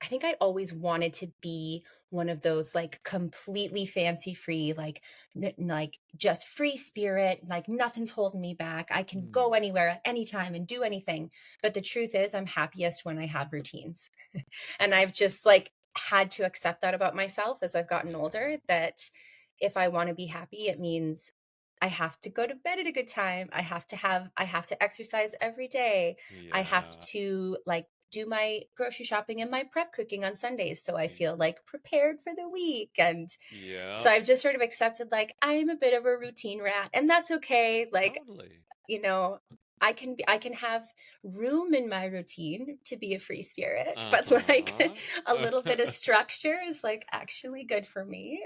I think I always wanted to be one of those like completely fancy free, like like just free spirit, like nothing's holding me back. I can go Hmm. anywhere at any time and do anything. But the truth is, I'm happiest when I have routines. And I've just like had to accept that about myself as I've gotten older, that if I want to be happy, it means I have to go to bed at a good time. I have to exercise every day. I have Yeah. to like do my grocery shopping and my prep cooking on Sundays so I y- feel like prepared for the week. And so Yep. I've just sort of accepted like I'm a bit of a routine rat and that's okay. Like, Totally. you know, I can have room in my routine to be a free spirit, but like Uh-huh. a little bit of structure is like actually good for me.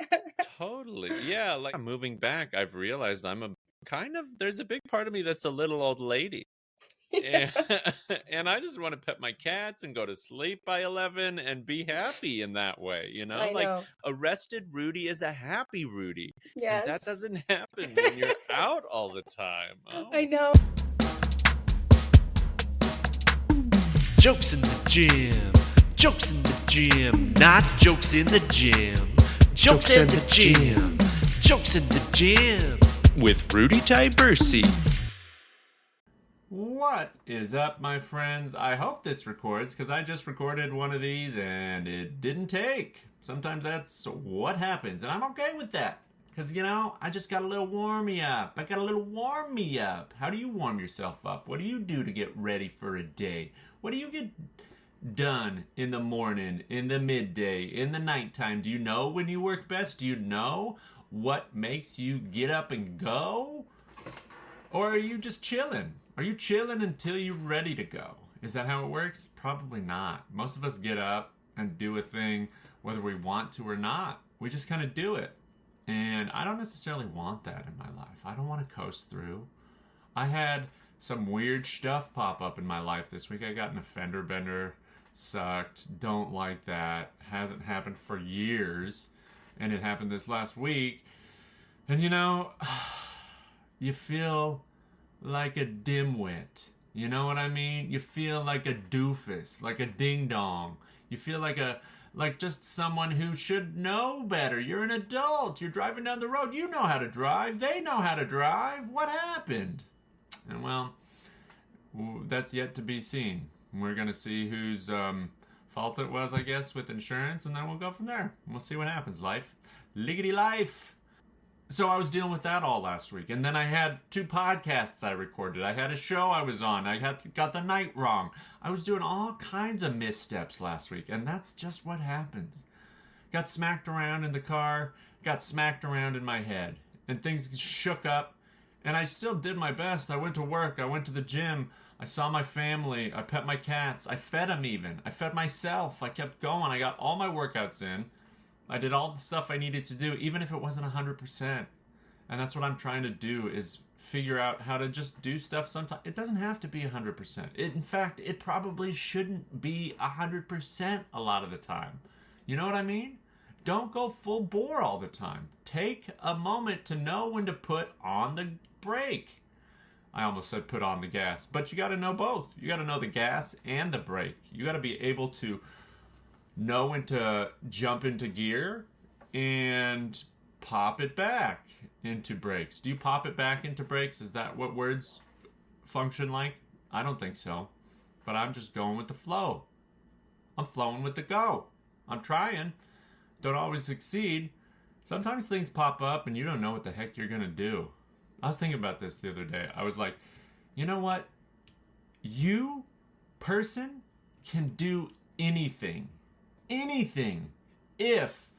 Totally. Yeah, like I'm moving back, I've realized I'm a kind of there's a big part of me that's a little old lady. And, and I just want to pet my cats and go to sleep by 11 and be happy in that way, you know? I Like know. a rested Rudy is a happy Rudy. And that Yes. doesn't happen when you're out all the time. I Oh. know. Jokes in the gym. Jokes in the gym. Not jokes in the gym. Jokes in the gym. Jokes in the gym. With Rudy Tibersi. What is up, my friends? I hope this records because I just recorded one of these and it didn't take. Sometimes that's what happens, and I'm okay with that. Because, you know, I just got a little warm me up. I got a little warm me up. How do you warm yourself up? What do you do to get ready for a day? What do you get done in the morning, in the midday, in the nighttime? Do you know when you work best? Do you know what makes you get up and go? Or are you just chilling? Are you chilling until you're ready to go? Is that how it works? Probably not. Most of us get up and do a thing whether we want to or not. We just kind of do it. And I don't necessarily want that in my life. I don't want to coast through. I had some weird stuff pop up in my life this week. I got an fender bender. Sucked. Don't like that. Hasn't happened for years. And it happened this last week. And you know, you feel like a dimwit. You know what I mean? You feel like a doofus, like a ding dong. You feel like just someone who should know better. You're an adult. You're driving down the road. You know how to drive. They know how to drive. What happened? And well, that's yet to be seen. We're going to see whose fault it was, I guess, with insurance, and then we'll go from there. We'll see what happens. Life. Liggity life. So I was dealing with that all last week. And then I had 2 podcasts I recorded. I had a show I was on. I got the night wrong. I was doing all kinds of missteps last week. And that's just what happens. Got smacked around in the car. Got smacked around in my head. And things shook up. And I still did my best. I went to work. I went to the gym. I saw my family. I pet my cats. I fed them even. I fed myself. I kept going. I got all my workouts in. I did all the stuff I needed to do, even if it wasn't 100%. And that's what I'm trying to do, is figure out how to just do stuff sometimes. It doesn't have to be 100%. In fact, it probably shouldn't be 100% a lot of the time. You know what I mean? Don't go full bore all the time. Take a moment to know when to put on the brake. I almost said put on the gas, but you got to know both. You got to know the gas and the brake. You got to be able to know when to jump into gear and pop it back into brakes. Do you pop it back into brakes? Is that what words function like? I don't think so. But I'm just going with the flow. I'm flowing with the go. I'm trying. Don't always succeed. Sometimes things pop up and you don't know what the heck you're going to do. I was thinking about this the other day. I was like, you know what? You, person, can do anything if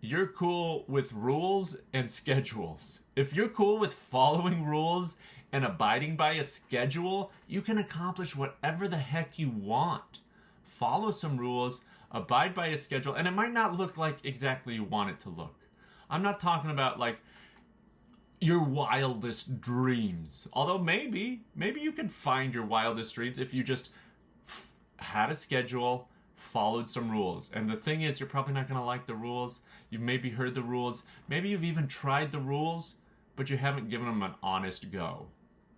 you're cool with rules and schedules. If you're cool with following rules and abiding by a schedule, you can accomplish whatever the heck you want. Follow some rules, abide by a schedule, and it might not look like exactly you want it to look. I'm not talking about like your wildest dreams. Although maybe you can find your wildest dreams if you just had a schedule, followed some rules. And the thing is, you're probably not going to like the rules. You've maybe heard the rules. Maybe you've even tried the rules, but you haven't given them an honest go.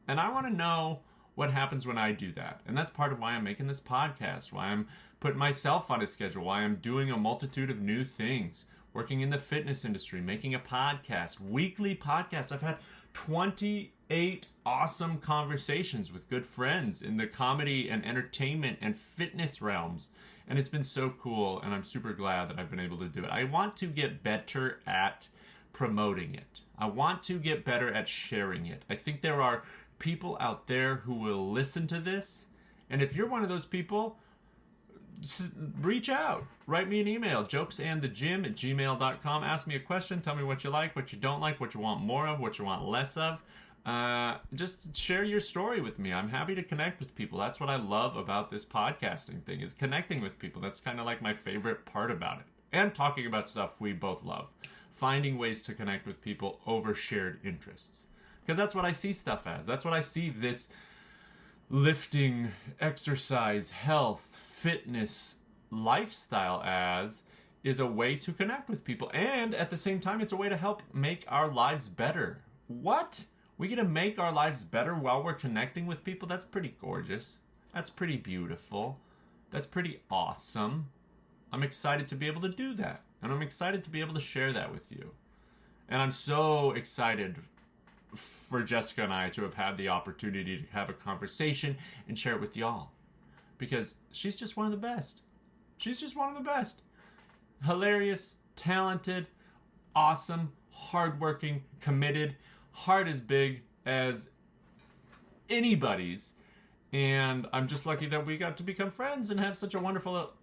And I want to know what happens when I do that. And that's part of why I'm making this podcast, why I'm put myself on a schedule. I am doing a multitude of new things, working in the fitness industry, making a podcast, weekly podcast. I've had 28 awesome conversations with good friends in the comedy and entertainment and fitness realms. And it's been so cool, and I'm super glad that I've been able to do it. I want to get better at promoting it. I want to get better at sharing it. I think there are people out there who will listen to this. And if you're one of those people, reach out. Write me an email, jokesandthegym@gmail.com. Ask me a question. Tell me what you like, what you don't like, what you want more of, what you want less of. Just share your story with me. I'm happy to connect with people. That's what I love about this podcasting thing, is connecting with people. That's kind of like my favorite part about it. And talking about stuff we both love. Finding ways to connect with people over shared interests. Because that's what I see stuff as. That's what I see this lifting, exercise, health, fitness lifestyle as, is a way to connect with people. And at the same time, it's a way to help make our lives better. What? We get to make our lives better while we're connecting with people? That's pretty gorgeous. That's pretty beautiful. That's pretty awesome. I'm excited to be able to do that. And I'm excited to be able to share that with you. And I'm so excited for Jessica and I to have had the opportunity to have a conversation and share it with y'all. Because she's just one of the best. She's just one of the best. Hilarious, talented, awesome, hardworking, committed, heart as big as anybody's. And I'm just lucky that we got to become friends and have such a wonderful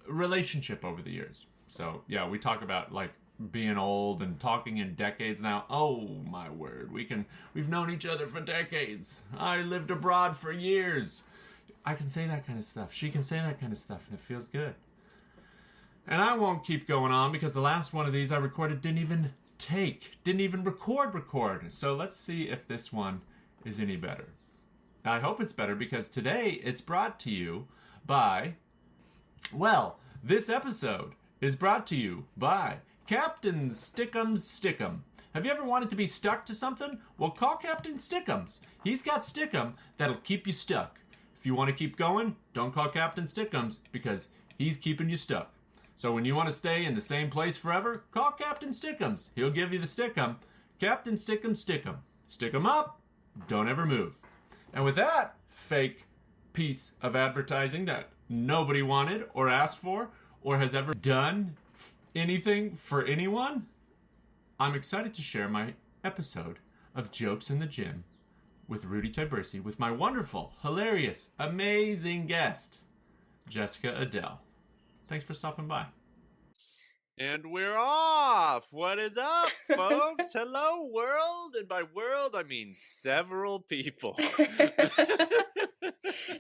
relationship over the years. So yeah, we talk about like being old and talking in decades now. Oh my word, we've known each other for decades. I lived abroad for years. I can say that kind of stuff. She can say that kind of stuff, and it feels good. And I won't keep going on because the last one of these I recorded didn't even record. So let's see if this one is any better. I hope it's better because today it's brought to you by, well, this episode is brought to you by Captain Stick'em. Have you ever wanted to be stuck to something? Well, call Captain Stick'em. He's got Stick'em that'll keep you stuck. If you want to keep going, don't call Captain Stick'em because he's keeping you stuck. So when you want to stay in the same place forever, call Captain Stick'em. He'll give you the Stick'em. Captain Stick'em. Stick 'em up. Don't ever move. And with that fake piece of advertising that nobody wanted or asked for or has ever done anything for anyone, I'm excited to share my episode of Jokes in the Gym with Rudy Tibersi with my wonderful, hilarious, amazing guest, Jessica Adel. Thanks for stopping by. And we're off. What is up, folks? Hello, world. And by world, I mean several people.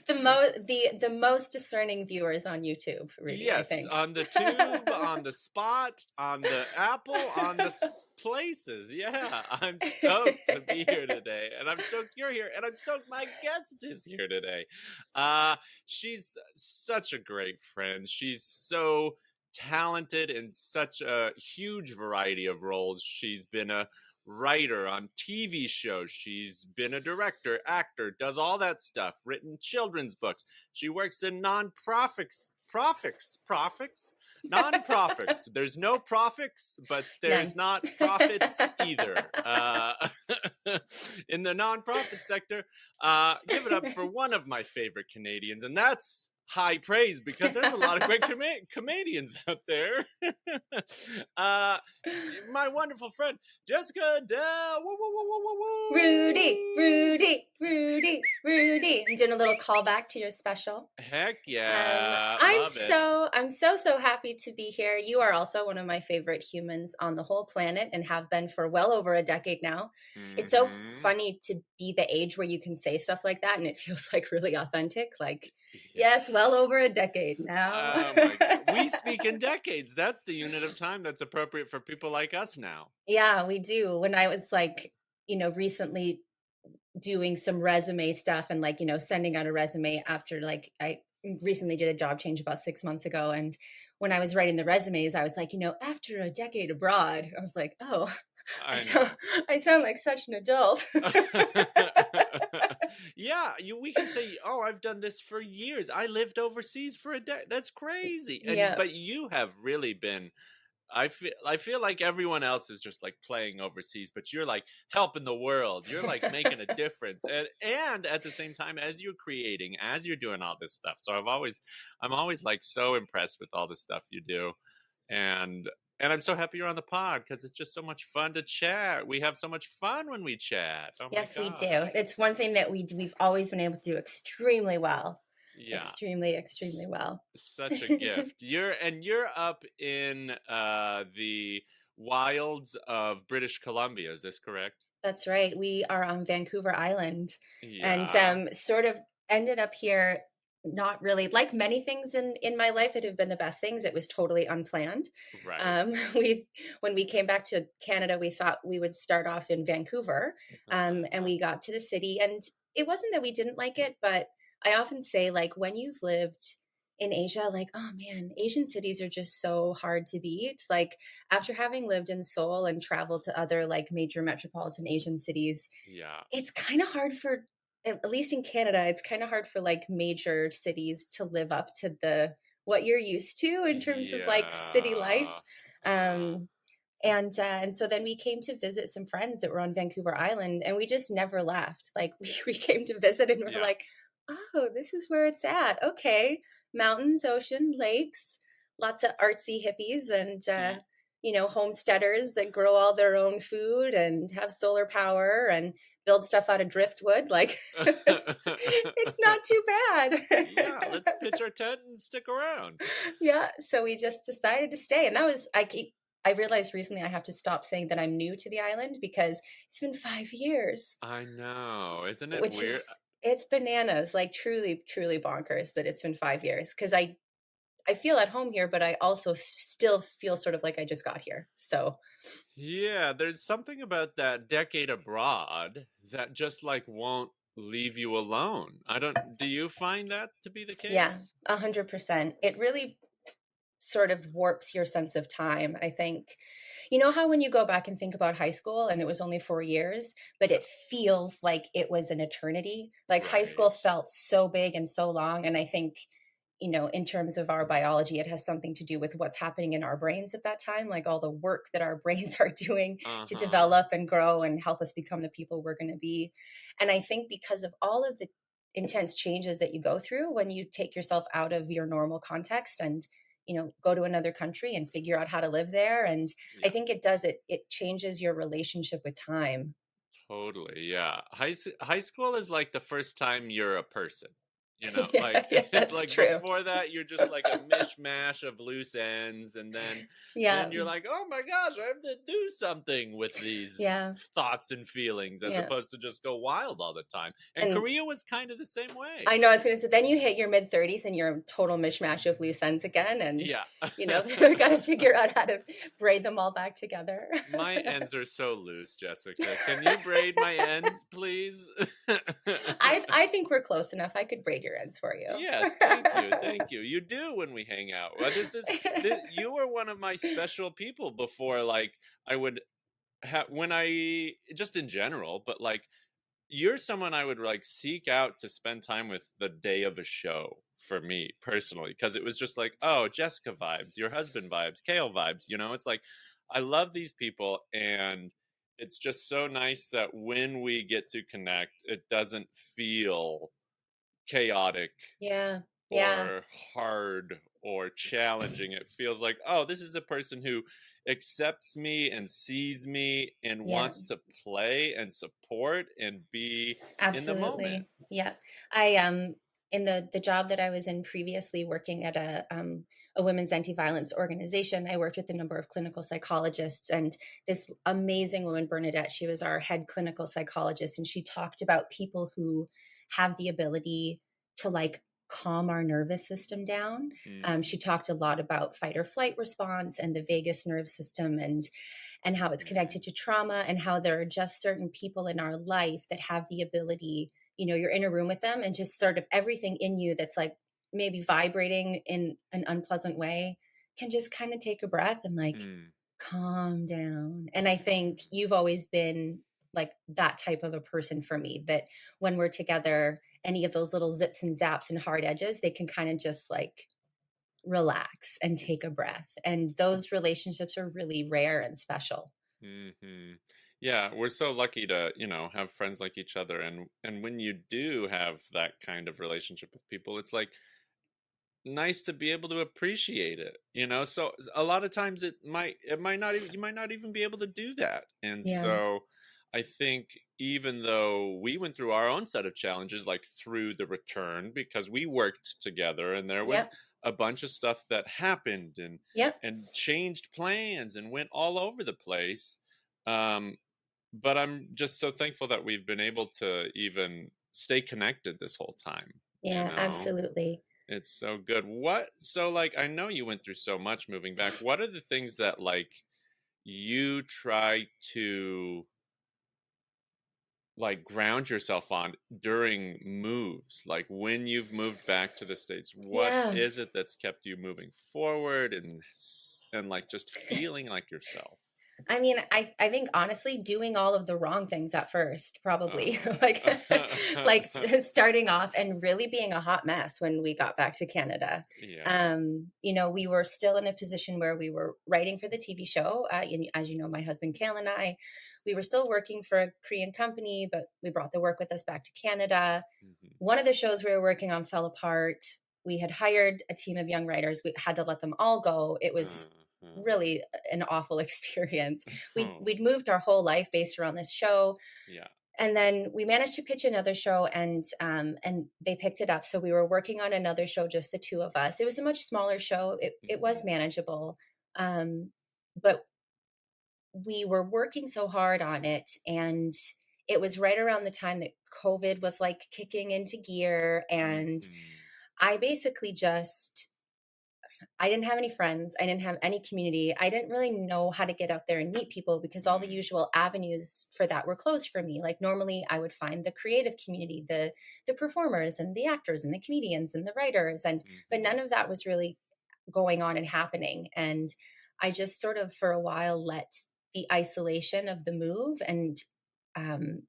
The most discerning viewers on YouTube, really. Yes, I think. On the tube, on the spot, on the Apple, on the places. Yeah, I'm stoked to be here today. And I'm stoked you're here. And I'm stoked my guest is here today. She's such a great friend. She's so talented in such a huge variety of roles. She's been a writer on TV shows. She's been a director, actor, does all that stuff, written children's books. She works in nonprofits. There's no profits, but there's not profits either. In the nonprofit sector, give it up for one of my favorite Canadians, and that's high praise because there's a lot of great comedians out there. My wonderful friend Jessica Adel. Woo, woo, woo, woo, woo. Rudy. I'm doing a little callback to your special. Heck yeah. I'm so happy to be here. You are also one of my favorite humans on the whole planet and have been for well over a decade now. Mm-hmm. It's so funny to be the age where you can say stuff like that and it feels like really authentic. Like, yes, well over a decade now. We speak in decades. That's the unit of time that's appropriate for people like us now. Yeah, we do. When I was recently doing some resume stuff and sending out a resume after I recently did a job change about 6 months ago. And when I was writing the resumes, I was like, after a decade abroad, I was like, oh, I sound like such an adult. Yeah, we can say, "Oh, I've done this for years. I lived overseas for a day." That's crazy. And Yeah. but you have really been, I feel like everyone else is just like playing overseas, but you're like helping the world. You're like making a difference. And at the same time as you're creating, as you're doing all this stuff. So I'm always like so impressed with all the stuff you do. And I'm so happy you're on the pod because it's just so much fun to chat. We have so much fun when we chat. Oh my Yes, we do. gosh. It's one thing that we've always been able to do extremely well. Yeah. Extremely, extremely S- well. Such a gift. You're up in the wilds of British Columbia, is this correct? That's right. We are on Vancouver Island and Yeah. sort of ended up here, not really like many things in my life that have been the best things. It was totally unplanned. Right. We when we came back to Canada, we thought we would start off in Vancouver, and we got to the city, and it wasn't that we didn't like it, but I often say like when you've lived in Asia, like, oh man, Asian cities are just so hard to beat. Like after having lived in Seoul and traveled to other like major metropolitan Asian cities, Yeah. it's kind of hard for, at least in Canada, it's kind of hard for like major cities to live up to the what you're used to in terms of like city Yeah. life. Uh-huh. Um, and so then we came to visit some friends that were on Vancouver Island, and we just never left. Like we came to visit, and we're Yeah. like, oh, this is where it's at. Okay, mountains, ocean, lakes, lots of artsy hippies, and Y- homesteaders that grow all their own food and have solar power and build stuff out of driftwood. Like it's not too Yeah, bad. let's pitch our tent and stick around. Yeah, so we just decided to stay, and that was I realized recently I have to stop saying that I'm new to the island because it's been 5 years, I know. Isn't it which weird? is it's bananas, like truly, truly bonkers that it's been 5 years because I feel at home here, but I also still feel sort of like I just got here. So Yeah, there's something about that decade abroad that just like won't leave you alone. I don't, do you find that to be the yeah, case? 100%. It really sort of warps your sense of time. I think, you know how when you go back and think about high school and it was only 4 years, but Yeah. it feels like it was an eternity. Like high school Right. felt so big and so long. And I think, in terms of our biology, it has something to do with what's happening in our brains at that time, like all the work that our brains are doing to Uh-huh. develop and grow and help us become the people we're going to be. And I think because of all of the intense changes that you go through when you take yourself out of your normal context and go to another country and figure out how to live there, and I Yeah, think it changes your relationship with time. totally. Yeah. High school is like the first time you're a person. Yeah, Like yeah, it's that's like true. before that you're just like a mishmash of loose ends, and then Yeah, you're like, "Oh my gosh, I have to do something with these yeah, thoughts and feelings as yeah. opposed to just go wild all the time." And And Korea was kind of the same way. I know I was going to say, then you hit your mid 30s and you're a total mishmash of loose ends again, and Yeah. we got to figure out how to braid them all back together. My ends are so loose, Jessica. Can you braid my ends, please? I think we're close enough. I could braid your ends for you. Yes, thank you, thank you. You do when we hang out. Well, you were one of my special people before. Like I would have when I just in general, but like you're someone I would like seek out to spend time with the day of a show for me personally, because it was just like, oh, Jessica vibes, your husband vibes, Kale vibes. It's like I love these people, and it's just so nice that when we get to connect, it doesn't feel chaotic Yeah, yeah, or hard or challenging. It feels like, oh, this is a person who accepts me and sees me and yeah. wants to play and support and be in the moment. Absolutely. Yeah. I in the job that I was in previously, working at a women's anti-violence organization, I worked with a number of clinical psychologists, and this amazing woman, Bernadette, she was our head clinical psychologist, and she talked about people who have the ability to like calm our nervous system down. Mm, She talked a lot about fight or flight response and the vagus nerve system, and how it's mm, connected to trauma, and how there are just certain people in our life that have the ability, you're in a room with them and just sort of everything in you that's like maybe vibrating in an unpleasant way can just kind of take a breath and like mm. calm down. And I think you've always been like that type of a person for me, that when we're together, any of those little zips and zaps and hard edges, they can kind of just like relax and take a breath. And those relationships are really rare and special. Hmm. Yeah, we're so lucky to, have friends like each other, and when you do have that kind of relationship with people, it's like nice to be able to appreciate it. So a lot of times it might not even, you might not even be able to do that. And Yeah. so I think even though we went through our own set of challenges, like through the return, because we worked together and there was Yep. a bunch of stuff that happened Yep. and changed plans and went all over the place. um but I'm just so thankful that we've been able to even stay connected this whole time you Yeah, know absolutely. it's so good. So like, I know you went through so much moving back. What are the things that like you try to like ground yourself on during moves? Like when you've moved back to the States, what Yeah. is it that's kept you moving forward and like just feeling like yourself? I mean, I think honestly, doing all of the wrong things at first, probably like Uh, starting off and really being a hot mess when we got back to Canada. yeah. We were still in a position where we were writing for the TV show. As you know, my husband Kale and I, we were still working for a Korean company, but we brought the work with us back to Canada. Hmm. One of the shows we were working on fell apart. We had hired a team of young writers. We had to let them all go. It was really an awful experience. Oh, We'd moved our whole life based around this show, yeah. and then we managed to pitch another show, and they picked it up. So we were working on another show, just the two of us. It was a much smaller show. It was Hmm. manageable, but we were working so hard on it, and it was right around the time that COVID was like kicking into gear, and Hmm. I basically just I didn't have any friends. I didn't have any community. I didn't really know how to get out there and meet people because all the Hmm. usual avenues for that were closed for me. Like normally I would find the creative community, the performers and the actors and the comedians and the writers, and but Hmm. none of that was really going on and happening. And I just sort of for a while let the isolation of the move um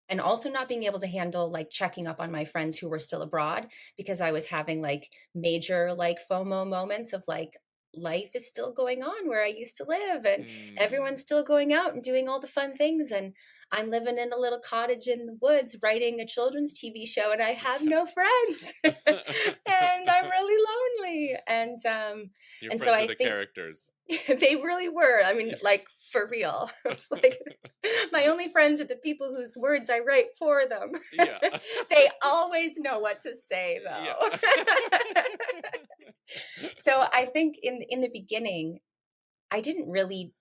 and also not being able to handle like checking up on my friends who were still abroad, because I was having like major like FOMO moments of like life is still going on where I used to live, and Hmm. everyone's still going out and doing all the fun things, and I'm living in a little cottage in the woods writing a children's TV show, and I have no friends. And I'm really lonely, Your and so friends are I the think characters. they really were. I mean, like for real. It's like my only friends are the people whose words I write for them. Yeah. They always know what to say, Yeah. though. So I think in the beginning, I didn't really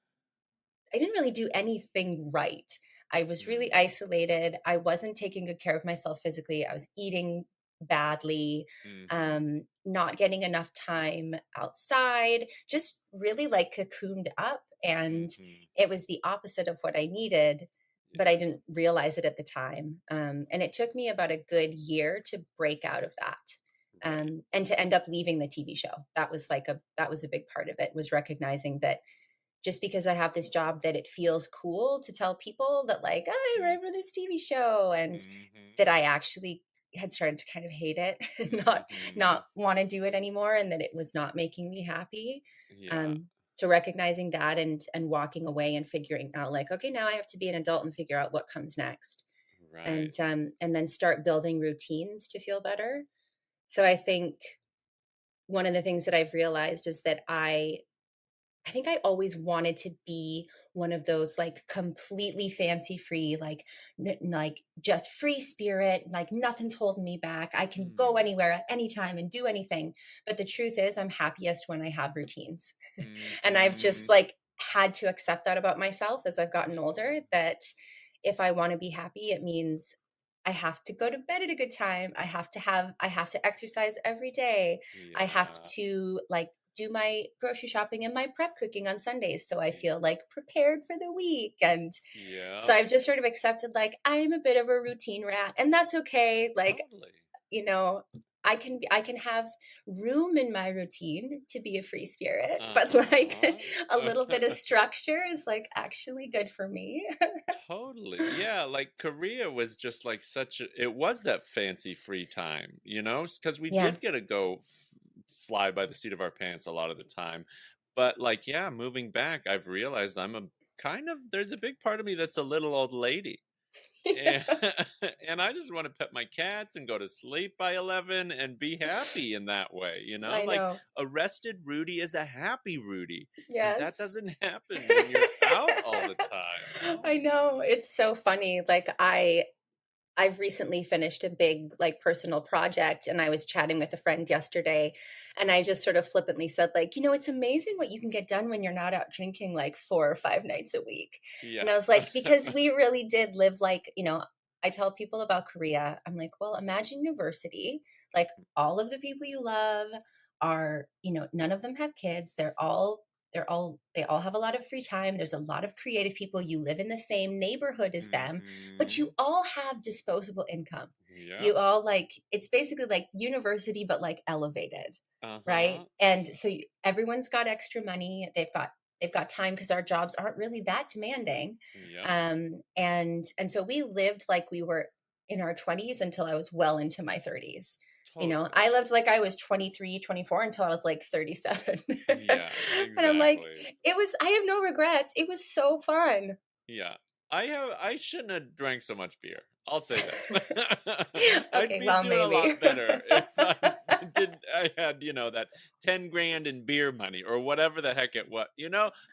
I didn't really do anything right. I was really Mm. isolated. I wasn't taking good care of myself physically. I was eating badly, Mhm. not getting enough time outside, just really like cocooned up. And Mhm. it was the opposite of what I needed, but Yeah. I didn't realize it at the time. And it took me about a good year to break out of that. Right. And to end up leaving the TV show. That was a big part of it, was recognizing that just because I have this job that it feels cool to tell people that like, oh, I Mm. remember this TV show, and Mhm. that I actually had started to kind of hate it and not Mhm. want to do it anymore, and that it was not making me happy. Yeah. Um, so recognizing that and walking away and figuring out like, okay, now I have to be an adult and figure out what comes next, Right. and then start building routines to feel better. So I think one of the things that I've realized is that I think I always wanted to be one of those like completely fancy free, like like just free spirit, like nothing's holding me back. I can go Mm. anywhere at any time and do anything. But the truth is, I'm happiest when I have routines. And I've just Mhm. like had to accept that about myself as I've gotten older, that if I want to be happy, it means I have to go to bed at a good time. I have to exercise every day. I have Yeah. to like do my grocery shopping and my prep cooking on Sundays so I feel like prepared for the week. And so Yep. I've just sort of accepted like I'm a bit of a routine rat, and that's okay. Like, Totally. you know, I can have room in my routine to be a free spirit, but like a Uh-huh. little bit of structure is like actually good for me. Totally. Yeah, like Korea was just like such a, it was that fancy free time, you know, because we Yeah. did get to go fly by the seat of our pants a lot of the time. But like, yeah, moving back, I've realized I'm a kind of, there's a big part of me that's a little old lady. And, and I just want to pet my cats and go to sleep by 11 and be happy in that way, you know? I Like know. a rested Rudy is a happy Rudy. And that Yes. doesn't happen when you're out all the time. Oh. I know. It's so funny. Like I've recently finished a big like personal project, and I was chatting with a friend yesterday, and I just sort of flippantly said like, it's amazing what you can get done when you're not out drinking like 4 or 5 nights a week. And Yeah. I was like, because we really did live like, I tell people about Korea. I'm like, well, imagine university, like all of the people you love are, none of them have kids. They all have a lot of free time. There's a lot of creative people. You live in the same neighborhood as them, but Hmm. you all have disposable income. Yeah. You all like, it's basically like university, but like elevated, right? Uh-huh. And so everyone's got extra money. They've got time because our jobs aren't really that demanding. Yeah. And so we lived like we were in our 20s until I was well into my 30s. Totally. I lived like I was 23, 24 until I was like 37. And Yeah, I'm like, exactly. I have no regrets. It was so fun. Yeah. I shouldn't have drank so much beer. I'll say that. I'd Okay, be well, doing a maybe. lot better if I had, that 10 grand in beer money or whatever the heck it was.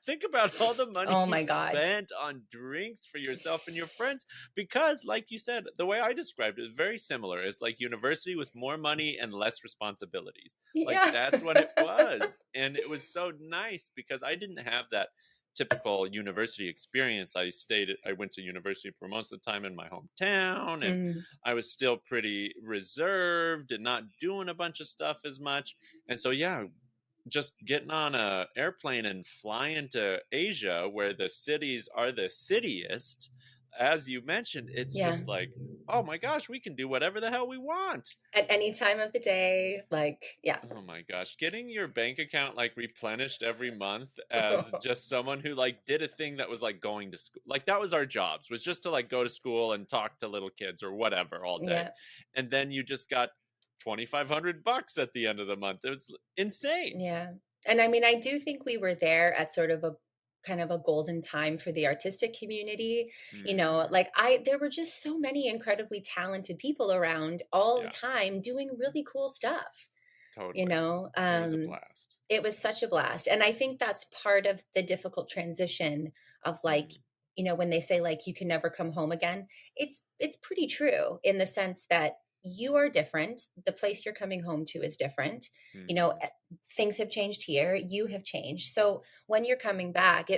Think about all the money Oh my you've God. spent on drinks for yourself and your friends because like you said, the way I described it is very similar. It's like university with more money and less responsibilities. Like Yeah. that's what it was. And it was so nice because I didn't have that typical university experience. I went to university for most of the time in my hometown, and Mm, I was still pretty reserved and not doing a bunch of stuff as much. And so yeah, just getting on a airplane and flying to Asia where the cities are the citiest, as you mentioned, it's yeah. just like, oh my gosh, we can do whatever the hell we want. At any time of the day, like, yeah. Oh my gosh, getting your bank account like replenished every month as just someone who like did a thing that was like going to school. Like that was our jobs, was just to like go to school and talk to little kids or whatever all day. Yeah. And then you just got $2,500 at the end of the month. It was insane. Yeah. And I mean, I do think we were there at sort of a kind of a golden time for the artistic community. Hmm. Like there were just so many incredibly talented people around all the Yeah, time doing really cool stuff. you totally. know It was a um blast. it was such a blast, and I think that's part of the difficult transition of like, Mm. when they say like you can never come home again. It's pretty true in the sense that you are different, the place you're coming home to is different. you know Hmm. eh, Things have changed here, you have changed, so when you're coming back,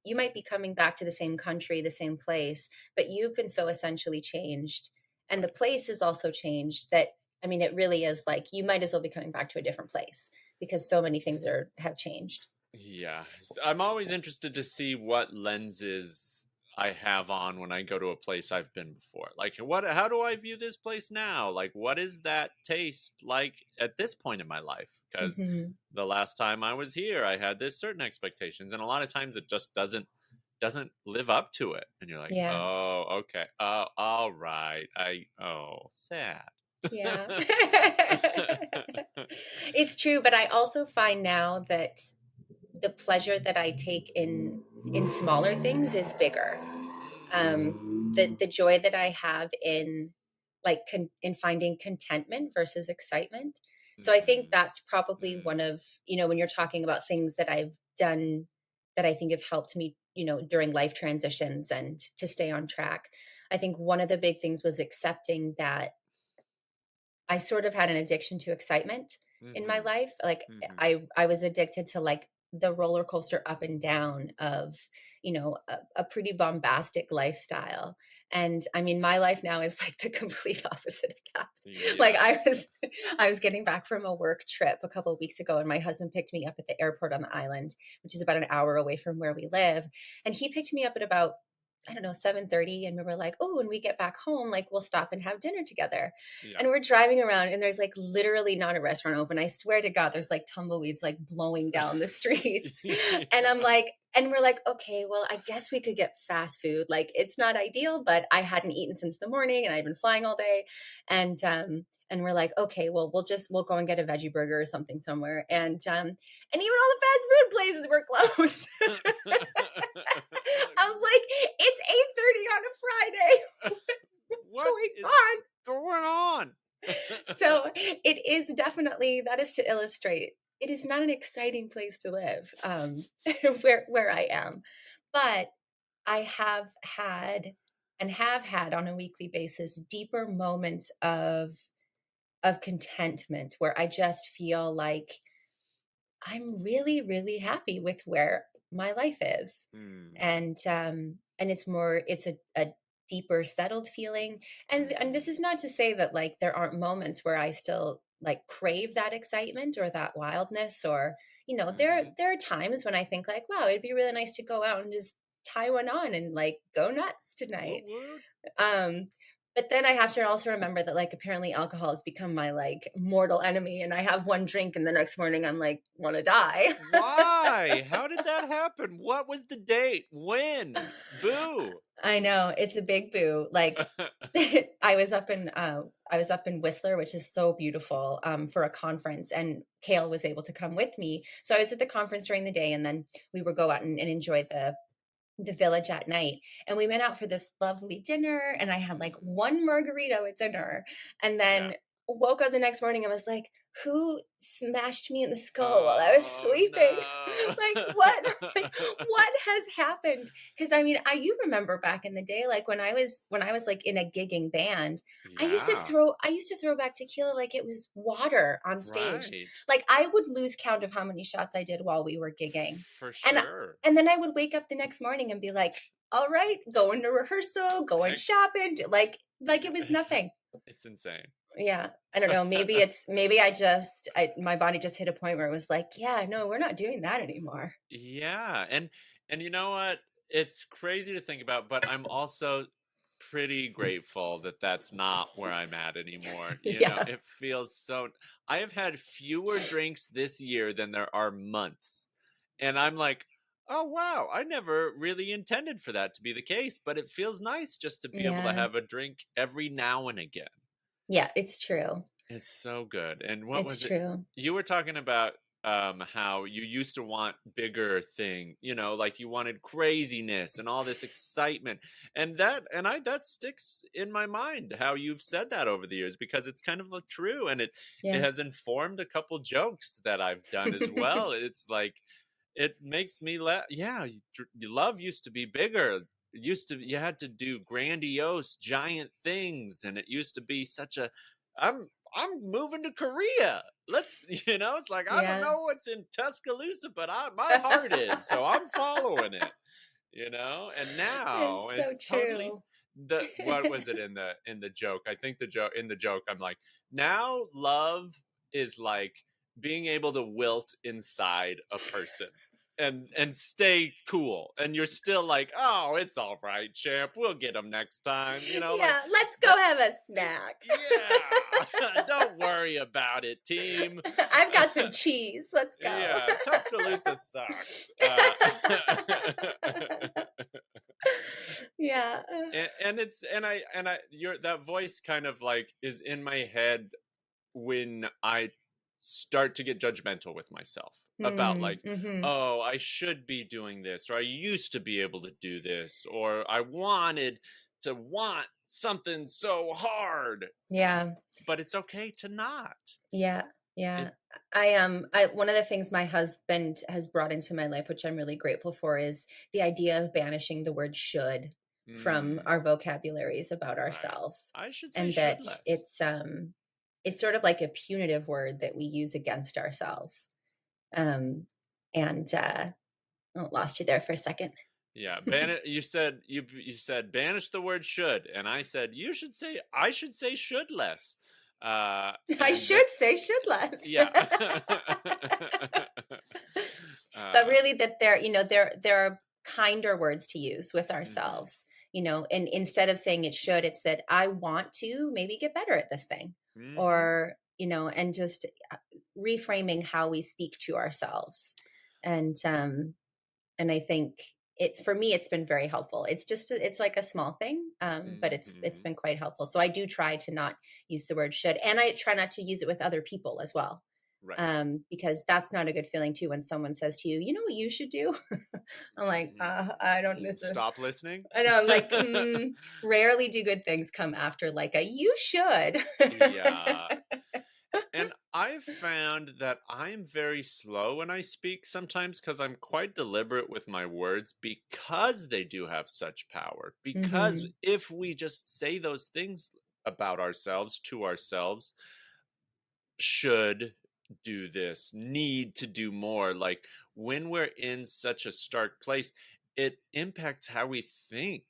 you might be coming back to the same country, the same place, but you've been so essentially changed, and the Right. place is also changed, that I mean, it really is like you might as well be coming back to a different place because so many things have changed. Yeah, I'm always interested to see what lenses I have on when I go to a place I've been before. Like, how do I view this place now? Like, what is that taste like at this point in my life? Because Hmm. the last time I was here, I had this certain expectations, and a lot of times it just doesn't live up to it, and you're like, Yeah. oh, okay, oh, all right, sad. Yeah. It's true, but I also find now that the pleasure that I take in smaller things is bigger. The joy that I have in like in finding contentment versus excitement. So I think Hmm. that's probably one of, when you're talking about things that I've done that I think have helped me, during life transitions and to stay on track. I think one of the big things was accepting that I sort of had an addiction to excitement in my Hmm. life. Like Hmm. I was addicted to like the roller coaster up and down of, a pretty bombastic lifestyle. And I mean, my life now is like the complete opposite of that. Like Yeah. I was getting back from a work trip a couple of weeks ago, and my husband picked me up at the airport on the island, which is about an hour away from where we live. And he picked me up at about I don't know, 7:30, and we were like, oh, when we get back home, like we'll stop and have dinner together. Yeah. And we're driving around and there's like literally not a restaurant open. I swear to God, there's like tumbleweeds like blowing down the streets. And I'm like, and we're like, okay, well, I guess we could get fast food. Like it's not ideal, but I hadn't eaten since the morning and I'd been flying all day. And we're like, okay, well, we'll go and get a veggie burger or something somewhere. And even all the fast food places were closed. I was like, it's 8:30 on a Friday. What going is on? going on? So it is definitely, that is to illustrate, it is not an exciting place to live, where I am. But I have had on a weekly basis deeper moments of contentment where I just feel like I'm really, really happy with where my life is. And it's a deeper settled feeling. And this is not to say that like there aren't moments where I still like crave that excitement or that wildness, or, there are times when I think like, wow, it'd be really nice to go out and just tie one on and like go nuts tonight. Woot woot. But then I have to also remember that like apparently alcohol has become my like mortal enemy, and I have one drink and the next morning I'm like want to die. Why? How did that happen? What was the date? When? Boo. I know, it's a big boo. Like I was up in Whistler, which is so beautiful, for a conference, and Kale was able to come with me. So I was at the conference during the day, and then we would go out and enjoy the village at night, and we went out for this lovely dinner, and I had like one margarita with dinner, and then woke up the next morning and was like, who smashed me in the skull while I was sleeping? No. What has happened? Because I mean, you remember back in the day, like when I was like in a gigging band, I used to throw back tequila like it was water on stage. Right. Like I would lose count of how many shots I did while we were gigging. For sure. And then I would wake up the next morning and be like, all right, going to rehearsal, going shopping, like it was nothing. It's insane. Yeah. I don't know. Maybe my body just hit a point where it was like, yeah, no, we're not doing that anymore. Yeah. And you know what? It's crazy to think about, but I'm also pretty grateful that that's not where I'm at anymore. You know, it feels so. I have had fewer drinks this year than there are months. And I'm like, oh, wow, I never really intended for that to be the case, but it feels nice just to be able to have a drink every now and again. Yeah, it's true. It's so good. And what was true. it? You were talking about how you used to want bigger thing, like you wanted craziness and all this excitement. And that sticks in my mind how you've said that over the years, because it's kind of true. And it has informed a couple jokes that I've done as well. It's like, it makes me laugh. Yeah, love used to be bigger. You had to do grandiose, giant things, and it used to be such a. I'm moving to Korea. Let's, it's like I don't know what's in Tuscaloosa, but my heart is, so I'm following it. And now it's so totally what was it in the joke? I think in the joke I'm like, now love is like being able to wilt inside a person and stay cool, and you're still like, oh, it's all right, champ, we'll get them next time, let's go have a snack. Don't worry about it, team. I've got some cheese, let's go. Tuscaloosa sucks. That voice kind of like is in my head when I start to get judgmental with myself about like, oh, I should be doing this, or I used to be able to do this, or I wanted to want something so hard. Yeah. But it's okay to not. Yeah. Yeah. One of the things my husband has brought into my life, which I'm really grateful for, is the idea of banishing the word should from our vocabularies about ourselves. I should say, and that it's sort of like a punitive word that we use against ourselves. Lost you there for a second. Yeah, you said banish the word should, and I said I should say should less. I should say should less. Yeah. But really, that there are kinder words to use with ourselves. and instead of saying it should, it's that I want to maybe get better at this thing, Mm-hmm. or, and just reframing how we speak to ourselves. And I think for me, it's been very helpful. It's like a small thing, but it's Mm-hmm. been quite helpful. So I do try to not use the word should, and I try not to use it with other people as well. Right. Because that's not a good feeling too, when someone says to you, you know what you should do. I'm like, I don't You listen. stop listening. I know, I'm like, rarely do good things come after like a you should. Yeah. And I've found that I'm very slow when I speak sometimes because I'm quite deliberate with my words because they do have such power. Because Hmm. if we just say those things about ourselves to ourselves, should do this, need to do more, like when we're in such a stark place, it impacts how we think,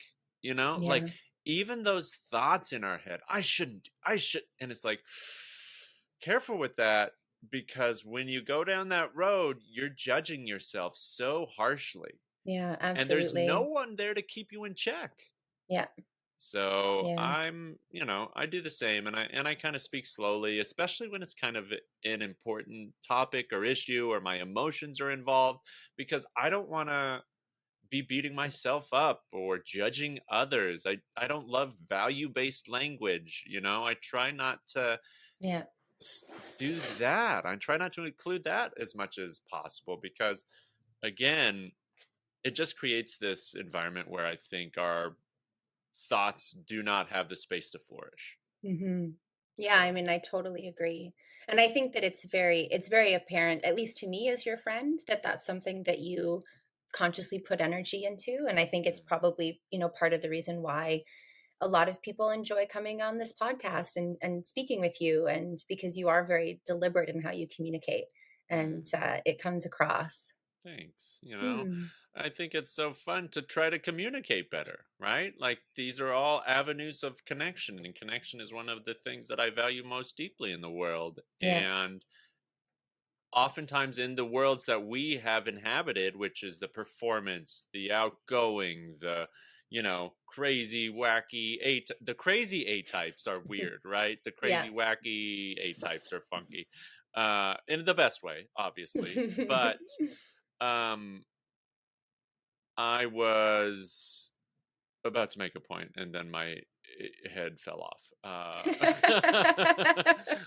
like Yeah, even those thoughts in our head, I should, and it's like, careful with that, because when you go down that road, you're judging yourself so harshly, yeah, and there's no absolutely. one there to keep you in check. Yeah, So yeah. I do the same, and I kind of speak slowly, especially when it's kind of an important topic or issue or my emotions are involved, because I don't want to be beating myself up or judging others. I don't love value-based language, I try not to Yeah. do that. I try not to include that as much as possible, because again, it just creates this environment where I think our thoughts do not have the space to flourish. Hmm. Yeah, I So, mean, I totally agree. And I think that it's very apparent, at least to me as your friend, that that's something that you consciously put energy into. And I think it's yeah. probably, part of the reason why a lot of people enjoy coming on this podcast and speaking with you, and because you are very deliberate in how you communicate, and Yeah. it comes across. Thanks. Hmm. I think it's so fun to try to communicate better, right? Like these are all avenues of connection, and connection is one of the things that I value most deeply in the world. Yeah. And oftentimes in the worlds that we have inhabited, which is the performance, the outgoing, the crazy, wacky the crazy A types are weird, right? The Yeah. crazy, wacky A types are funky, in the best way, obviously. But um, I was about to make a point, and then my head fell off.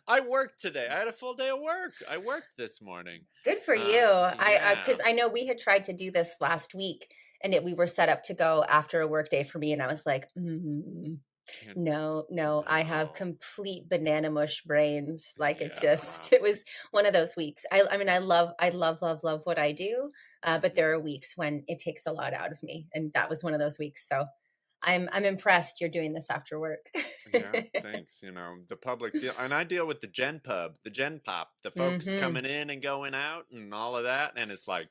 I worked today. I had a full day of work. I worked this morning. Good for you. I Yeah. because I know we had tried to do this last week, and we were set up to go after a work day for me, and I was like, Can't. no, no, I have No. complete banana mush brains. Like, it Yeah. just, it was one of those weeks. I mean, I love what I do, but there Hmm. are weeks when it takes a lot out of me, and that was one of those weeks. So I'm impressed you're doing this after work. Yeah, thanks. The public deal, and I deal with the Gen Pub, the Gen Pop, the folks Hmm. coming in and going out and all of that, and it's like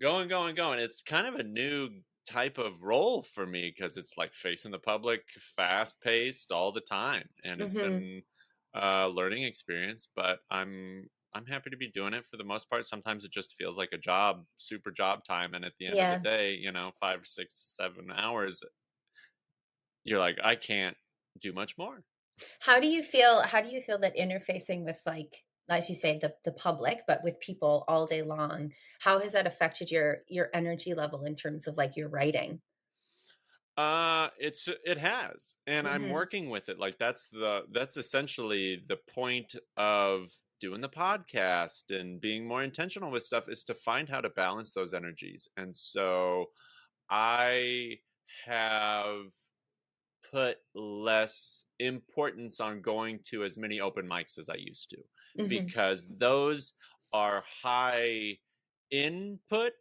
going, going, going. It's kind of a new type of role for me, because it's like facing the public, fast paced all the time, and it's Hmm. been a learning experience. But I'm happy to be doing it for the most part. Sometimes it just feels like a job, super job time, and at the end of the Yeah. day, 5, 6, 7 hours, you're like, I can't do much more. How do you feel that interfacing with, like, as you say, the public, but with people all day long, how has that affected your energy level in terms of like your writing? It has, and I'm Hmm. working with it. Like that's essentially the point of doing the podcast and being more intentional with stuff, is to find how to balance those energies. And so I have put less importance on going to as many open mics as I used to, Hmm. because those are high input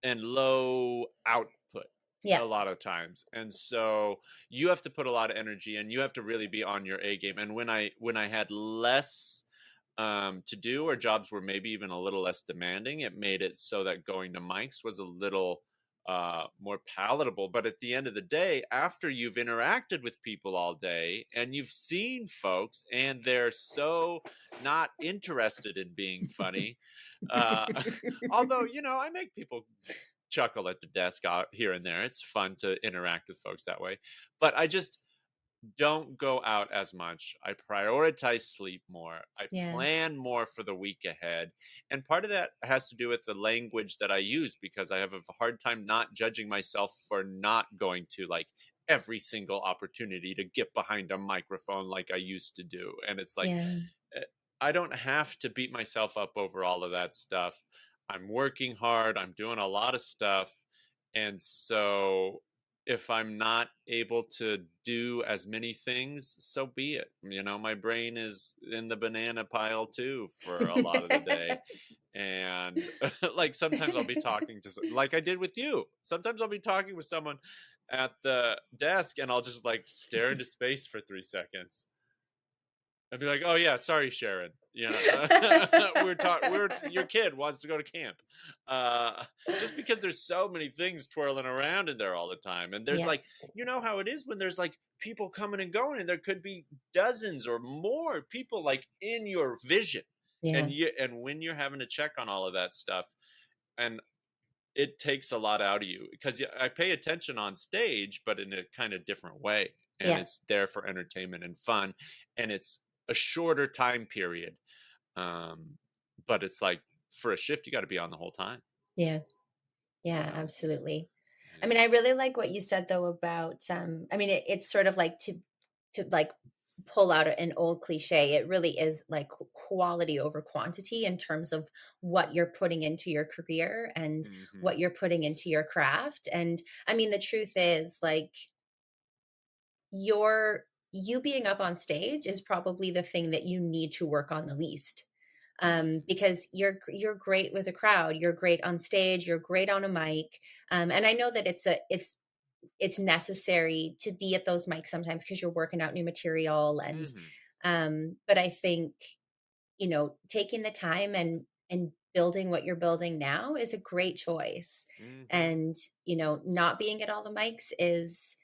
and low output Yeah. a lot of times. And so you have to put a lot of energy, and you have to really be on your A game. And when I had less to do, or jobs were maybe even a little less demanding, it made it so that going to mics was a little more palatable. But at the end of the day, after you've interacted with people all day and you've seen folks and they're so not interested in being funny, uh, although I make people chuckle at the desk out here and there. It's fun to interact with folks that way. But I just don't go out as much. I prioritize sleep more. I Yeah. plan more for the week ahead. And part of that has to do with the language that I use, because I have a hard time not judging myself for not going to like every single opportunity to get behind a microphone like I used to do. And it's like, Yeah. eh, I don't have to beat myself up over all of that stuff. I'm working hard, I'm doing a lot of stuff. And so if I'm not able to do as many things, so be it. You know, my brain is in the banana pile too for a lot of the day. And like sometimes I'll be talking to, like I did with you. Sometimes I'll be talking with someone at the desk and I'll just like stare into space for 3 seconds. I'd be like, "Oh yeah, sorry, Sharon. You know, we're your kid wants to go to camp." Uh, just because there's so many things twirling around in there all the time, and there's Yeah. like, you know how it is when there's like people coming and going, and there could be dozens or more people like in your vision, Yeah. and when you're having to check on all of that stuff, and it takes a lot out of you, because I pay attention on stage, but in a kind of different way. And Yeah. it's there for entertainment and fun. And it's a shorter time period. Um, but it's like for a shift, you got to be on the whole time, Yeah. you Yeah, know? absolutely. I Yeah. mean, I really like what you said though about I mean it's sort of like to like pull out an old cliche. It really is like quality over quantity in terms of what you're putting into your career and Mm-hmm. what you're putting into your craft. And I mean, the truth is like your you being up on stage is probably the thing that you need to work on the least, Mm-hmm. because you're great with a crowd, you're great on stage, you're great on a mic, and I know that it's necessary to be at those mics sometimes because you're working out new material. And Mm-hmm. but I think, you know, taking the time and building what you're building now is a great choice. Mm-hmm. And you know, not being at all the mics is,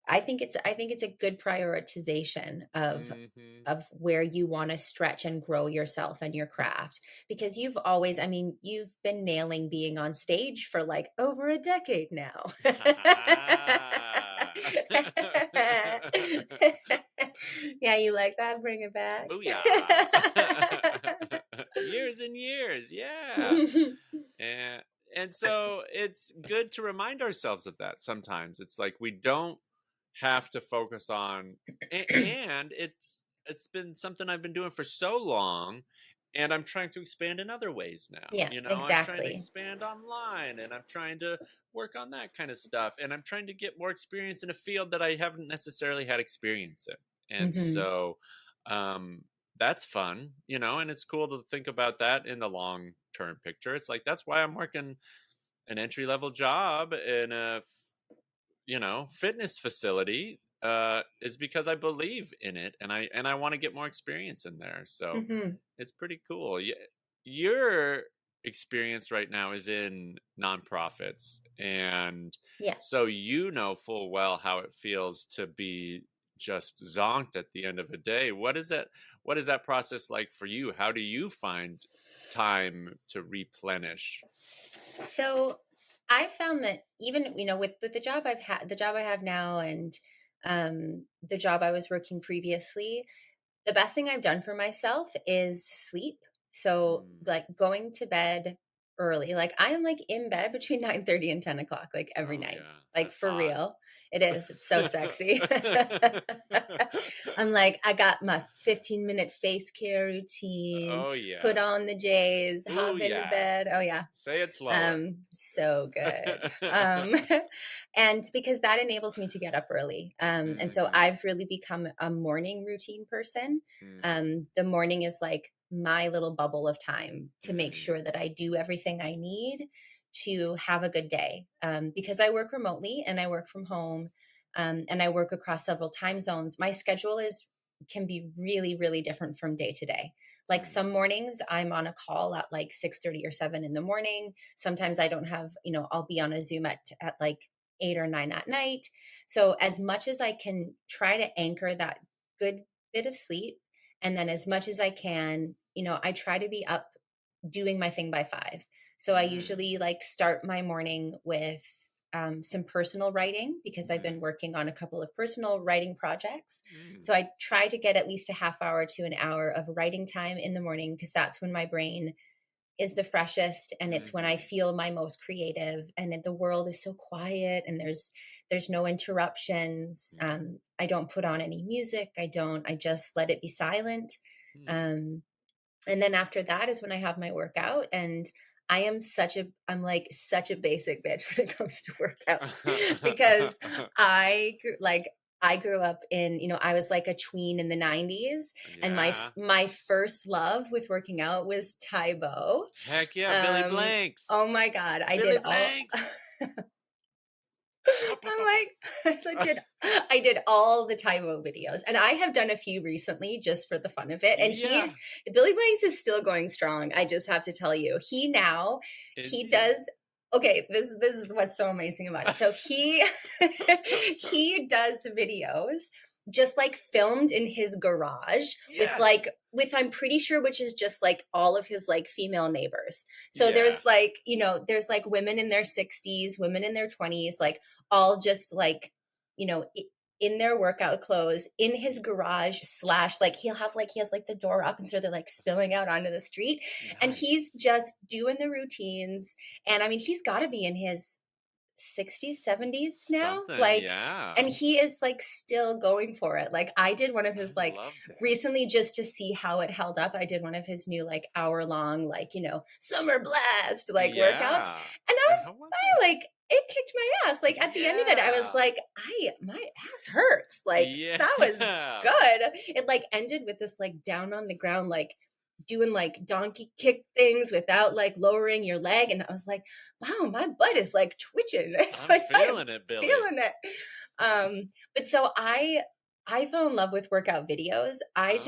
I think it's a good prioritization Mm-hmm. of where you want to stretch and grow yourself and your craft, because you've always, I mean, you've been nailing being on stage for like over a decade now. Yeah, you like that? Bring it back. Booyah. Years and years. Yeah. And and so it's good to remind ourselves of that sometimes. It's like we don't have to focus on, and it's been something I've been doing for so long, and I'm trying to expand in other ways now. Yeah, You know, I'm trying to exactly. expand online, and I'm trying to work on that kind of stuff, and I'm trying to get more experience in a field that I haven't necessarily had experience in. And Hmm. so um that's fun, you know, and it's cool to think about that in the long term picture. It's like that's why I'm working an entry level job in a you know, fitness facility, is because I believe in it, and I want to get more experience in there. So Hmm. it's pretty cool. Your experience right now is in nonprofits, and Yeah. so you know full well how it feels to be just zonked at the end of a day. What is that process like for you? How do you find time to replenish? So I found that even, you know, with the job the job I have now, and the job I was working previously, the best thing I've done for myself is sleep. So Mm. like going to bed early. Like I am like in bed between 9:30 and 10 o'clock, like every Oh night. yeah, Like that's for hot. real. It is. It's so sexy. I'm like, I got my 15-minute face care routine, Oh put yeah. on the J's, Ooh hop into yeah. bed. Oh yeah. Say it slower. So good. Um, and because that enables me to get up early. And so Mm-hmm. I've really become a morning routine person. Mm-hmm. The morning is like my little bubble of time to make Mm. sure that I do everything I need to have a good day. Because I work remotely and I work from home, and I work across several time zones. My schedule is can be really, really different from day to day. Like some Mm. mornings I'm on a call at like 6:30 or 7 in the morning. Sometimes I don't have, you know, I'll be on a Zoom at like 8 or 9 at night. So as much as I can try to anchor that good bit of sleep, and then as much as I can, you know, I try to be up doing my thing by 5. So I usually like start my morning with some personal writing because I've been working on a couple of personal writing projects. So I try to get at least a half hour to an hour of writing time in the morning because that's when my brain is the freshest and it's when I feel my most creative and the world is so quiet and there's no interruptions. I don't put on any music. I just let it be silent. And then after that is when I have my workout, and I'm like such a basic bitch when it comes to workouts because I grew up in, I was like a tween in the 90s, and Yeah. my first love with working out was Taibo. Heck yeah, Billy Blanks. Oh my God, I Billy did all Blanks. I'm like, I did all the Taibo videos, and I have done a few recently just for the fun of it. And Yeah. Billy Blaze is still going strong. I just have to tell you, Is he he? does. Okay, this is what's so amazing about it. So he does videos just like filmed in his garage Yes. with I'm pretty sure which is just like all of his like female neighbors. So Yeah. there's like, there's like women in their 60s, women in their 20s, like all just like, in their workout clothes in his garage / like he has like the door up and so they're like spilling out onto the street. Nice. And he's just doing the routines. And I mean, he's got to be in his 60s 70s now, Something, like, yeah. and he is like still going for it. Like I did one of his I like love this. recently just to see how it held up. I did one of his new like hour-long like summer blast like workouts, and I like it kicked my ass. Like at the end of it I was like, my ass hurts, like that was good. It like ended with this like down on the ground like doing like donkey kick things without like lowering your leg, and I was like, wow, my butt is like twitching. It's I'm like feeling it, Billy. feeling it. But so I fell in love with workout videos. I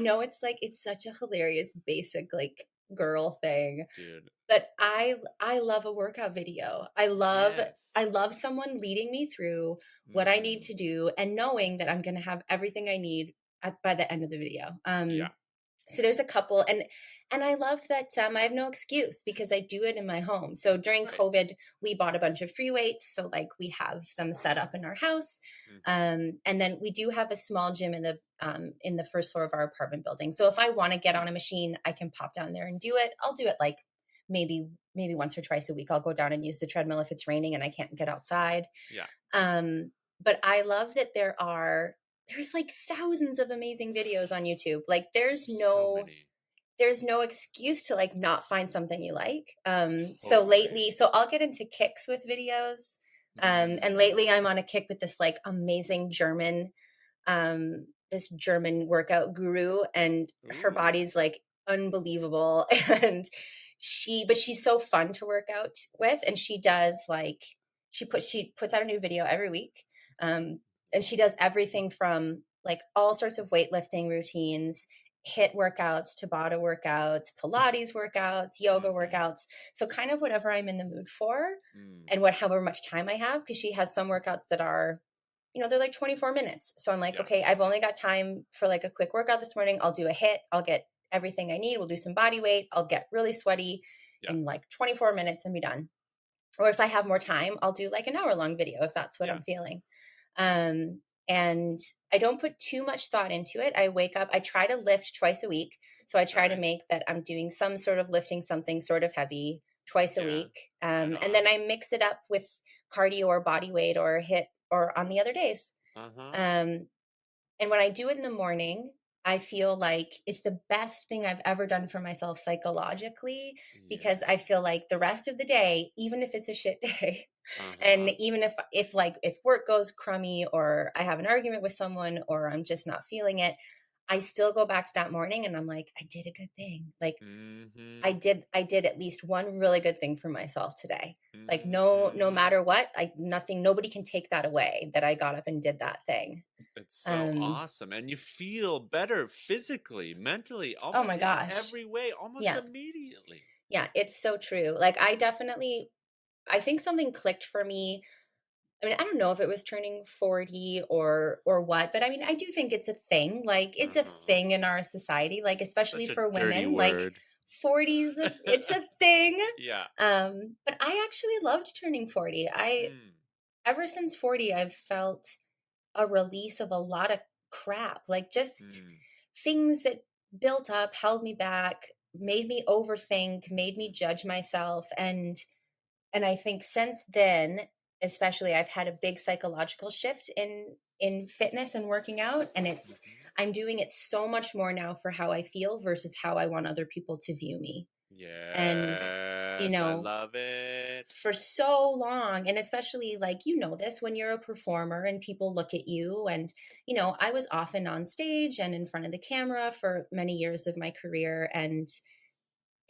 know it's like it's such a hilarious basic like girl thing, dude, but I love a workout video. I love someone leading me through what I need to do and knowing that I'm going to have everything I need by the end of the video. So there's a couple, and I love that I have no excuse because I do it in my home. So during COVID, we bought a bunch of free weights. So like we have them set up in our house. And then we do have a small gym in the first floor of our apartment building. So if I want to get on a machine, I can pop down there and do it. I'll do it like maybe once or twice a week. I'll go down and use the treadmill if it's raining and I can't get outside. But I love that there's like thousands of amazing videos on YouTube. Like there's no excuse to like not find something you like. So lately, I'll get into kicks with videos. And lately I'm on a kick with this like amazing this German workout guru, and her body's like unbelievable. And she's so fun to work out with. And she does like, she puts out a new video every week. And she does everything from like all sorts of weightlifting routines, HIIT workouts, Tabata workouts, Pilates workouts, yoga workouts. So kind of whatever I'm in the mood for and however much time I have, because she has some workouts that are, they're like 24 minutes. So I'm like, okay, I've only got time for like a quick workout this morning. I'll do a HIIT. I'll get everything I need. We'll do some body weight. I'll get really sweaty in like 24 minutes and be done. Or if I have more time, I'll do like an hour-long video if that's what I'm feeling. And I don't put too much thought into it. I wake up, I try to lift twice a week. So I try to make that I'm doing some sort of lifting something sort of heavy twice a week. And then I mix it up with cardio or body weight or HIIT or on the other days. And when I do it in the morning, I feel like it's the best thing I've ever done for myself psychologically, because I feel like the rest of the day, even if it's a shit day, and even if work goes crummy or I have an argument with someone or I'm just not feeling it, I still go back to that morning and I'm like, I did a good thing. Like I did at least one really good thing for myself today. Like no matter what, nobody can take that away that I got up and did that thing. It's so awesome. And you feel better physically, mentally, oh my gosh, every way, almost immediately. Yeah, it's so true. Like I think something clicked for me. I mean, I don't know if it was turning 40 or what, but I mean, I do think it's a thing. Like it's a thing in our society, like especially Such a for dirty women, word. like 40s, it's a thing. Yeah. But I actually loved turning 40. Mm. Ever since 40, I've felt a release of a lot of crap, like just Mm. things that built up, held me back, made me overthink, made me Mm. judge myself. And I think since then, especially, I've had a big psychological shift in fitness and working out, and Mhm. I'm doing it so much more now for how I feel versus how I want other people to view me. And Yes, I love it. for so long, and especially like, this when you're a performer and people look at you, and I was often on stage and in front of the camera for many years of my career, and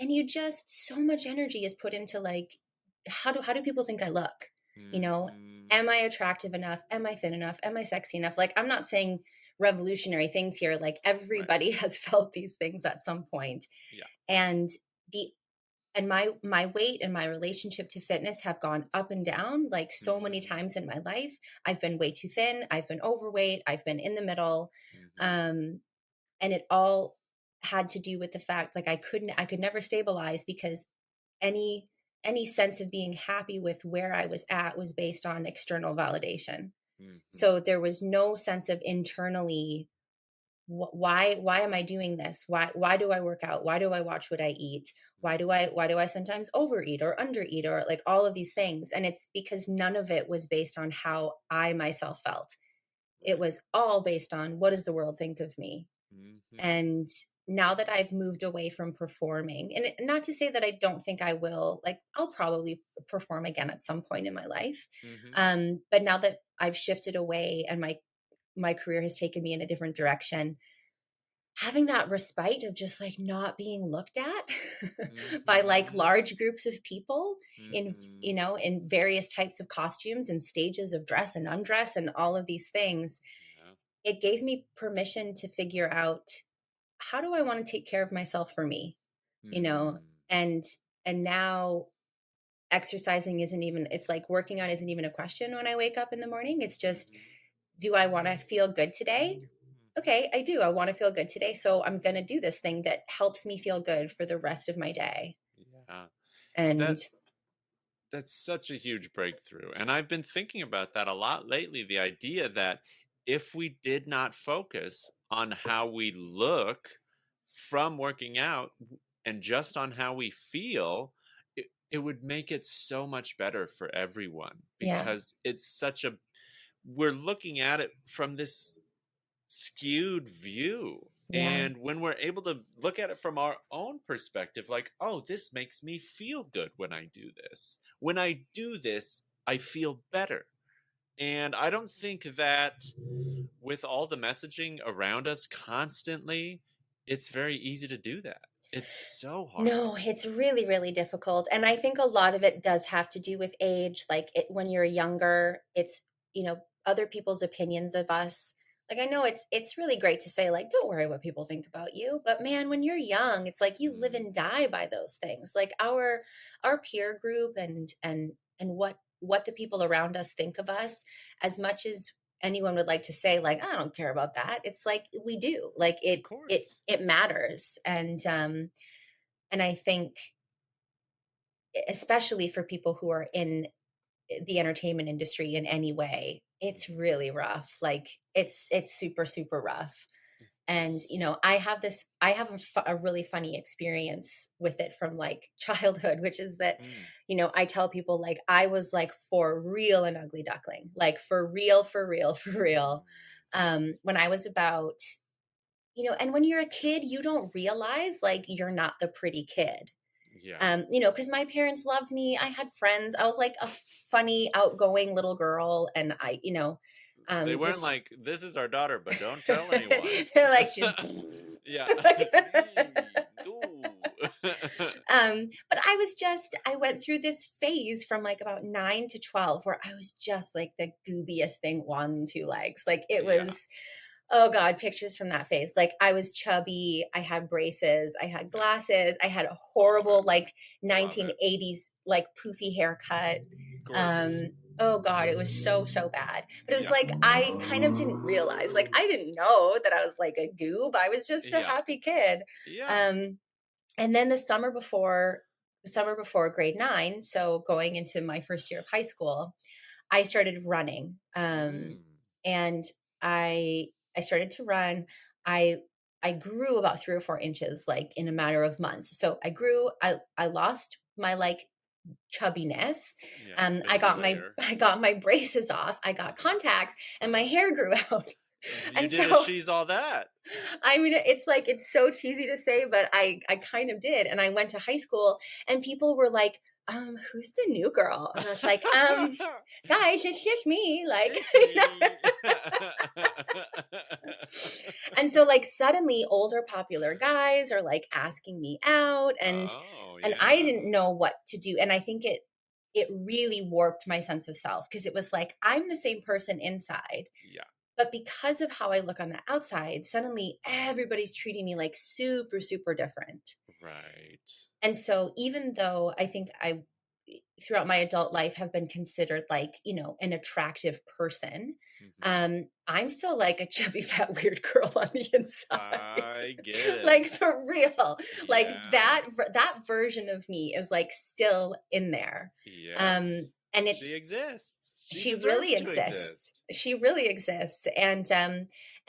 you just, so much energy is put into like, how do people think I look? Mhm. Am I attractive enough? Am I thin enough? Am I sexy enough? Like, I'm not saying revolutionary things here, like Right. everybody has felt these things at some point. Yeah. And the and my weight and my relationship to fitness have gone up and down like so many Mhm. times in my life. I've been way too thin, I've been overweight, I've been in the middle. Mhm. um and it all had to do with the fact, like, I could never stabilize, because any any sense of being happy with where I was at was based on external validation. Mhm. So there was no sense of internally, why am I doing this? Why do I work out? Why do I watch what I eat? Mhm. Why do I sometimes overeat or undereat, or like all of these things? And it's because none of it was based on how I myself felt. It Right. was all based on, what does the world think of me? Mhm. And now that I've moved away from performing, and not to say that I don't think I will, like, I'll probably perform again at some point in my life. Mhm. But now that I've shifted away and my career has taken me in a different direction, having that respite of just like not being looked at by like Mhm. large groups of people in, Mhm. in various types of costumes and stages of dress and undress and all of these things, Yeah. it gave me permission to figure out, how do I want to take care of myself for me, you know? Mm. And now exercising isn't even, it's like working out isn't even a question when I wake up in the morning. It's just, Mhm. do I want to feel good today? Mhm. Okay, I do. I want to feel good today. So I'm going to do this thing that helps me feel good for the rest of my day. Yeah. And That that's such a huge breakthrough. And I've been thinking about that a lot lately, the idea that if we did not focus on how we look from working out and just on how we feel, it would make it so much better for everyone, yeah, because it's such a we're looking at it from this skewed view. yeah. And when we're able to look at it from our own perspective, like, oh, this makes me feel good when I do this. When I do this, I feel better. And I don't think that with all the messaging around us constantly, it's very easy to do that. It's so hard. No, it's really, really difficult. And I think a lot of it does have to do with age. Like when you're younger, it's, other people's opinions of us. Like, I know it's really great to say, like, don't worry what people think about you. But man, when you're young, it's like you live and Mm, die by those things. Like our peer group and what the people around us think of us, as much as anyone would like to say, like, I don't care about that. It's like we do. Like of course. it matters. And I think, especially for people who are in the entertainment industry in any way, it's Mhm. really rough. Like it's super, super rough. And It's- I have a really funny experience with it from like childhood, which is that, mm, I tell people, like, I was like for real an ugly duckling, like for real, for real, for real. When I was about, and when you're a kid, you don't realize like you're not the pretty kid. yeah. Because my parents loved me. I had friends. I was like a funny, outgoing little girl, and They weren't was like, this is our daughter, but don't tell anyone. they're like, she's Yeah. like, Ooh. but I went through this phase from like about 9 to 12 where I was just like the goobiest thing, one, two legs. Like it Yeah. was, oh God, pictures from that phase. Like I was chubby, I had braces, I had glasses, I had a All of horrible it. like Love it. 1980s like poofy haircut. Gorgeous. Oh God, it was so, so bad. But it was Yeah. like I kind of didn't realize, like I didn't know that I was like a goob. I was just a Yeah. happy kid. Yeah. Um And then the summer before grade 9, so going into my first year of high school, I started running. Mm. And I started to run. I I grew about 3 or 4 inches like in a matter of months. So I lost my like chubbiness. Yeah, baby layer. I got my braces off. I got Uh-huh. contacts and my Uh-huh. hair grew out. You And did a so she's all that. I mean, it's like it's so cheesy to say, but I kind of did. And I went to high school and people were like, who's the new girl? And I was like, guys, it's just me. Like, It's me. and so like suddenly older popular guys are like asking me out, Oh, and I yeah. didn't know what to do. And I think it really warped my sense of self because it was like I'm the same person inside, Yeah. but because of how I look on the outside, suddenly everybody's treating me like super, super different. Right. And so even though I think I, throughout my adult life, have been considered like, an attractive person, Hmm. I'm still like a chubby, fat, weird girl on the inside. I get it. Like for real. Like Yeah. that version of me is like still in there. Yes. And She exists. She she deserves really to exists. exist. She really exists. And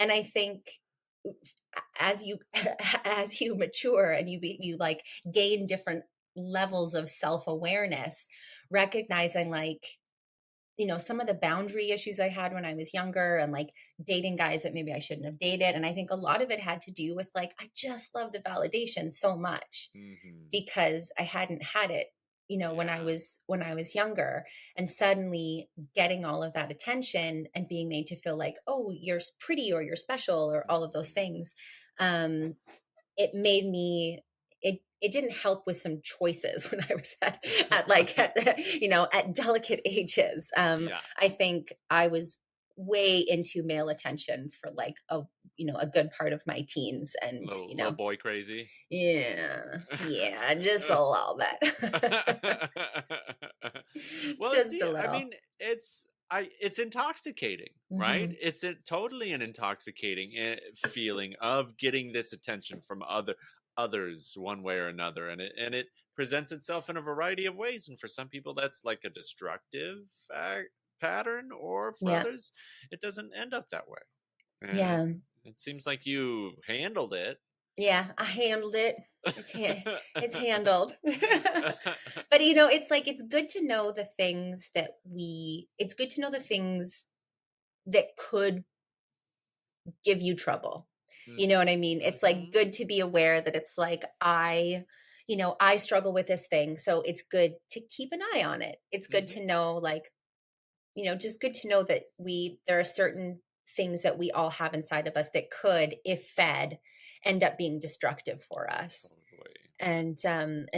I think as you as you mature and you like gain different levels of self-awareness, recognizing like some of the boundary issues I had when I was younger and like dating guys that maybe I shouldn't have dated. And I think a lot of it had to do with like I just love the validation so much Hmm. because I hadn't had it, Yeah. when I was younger, and suddenly getting all of that attention and being made to feel like, oh, you're pretty or you're special or all of those Hmm. things. Um, it made me it didn't help with some choices when I was at delicate ages. Yeah. I think I was way into male attention for like a good part of my teens, and Little boy crazy. yeah, just a little bit. Well, it's Just a I little. mean, it's intoxicating, right? Hmm. It's totally an intoxicating feeling of getting this attention from others one way or another, and it presents itself in a variety of ways. And for some people, that's like a destructive pattern, or for Yeah. others, it doesn't end up that way. And Yeah. it seems like you handled it. Yeah, I handled it. It's handled. But it's like it's good to know the things that it's good to know the things that could give you trouble. You know Hmm. what I mean? It's like Hmm. good to be aware that it's like I struggle with this thing, so it's good to keep an eye on it. It's good Hmm. to know like, just good to know that there are certain things that we all have inside of us that could, if fed, end up being destructive for us. Totally. And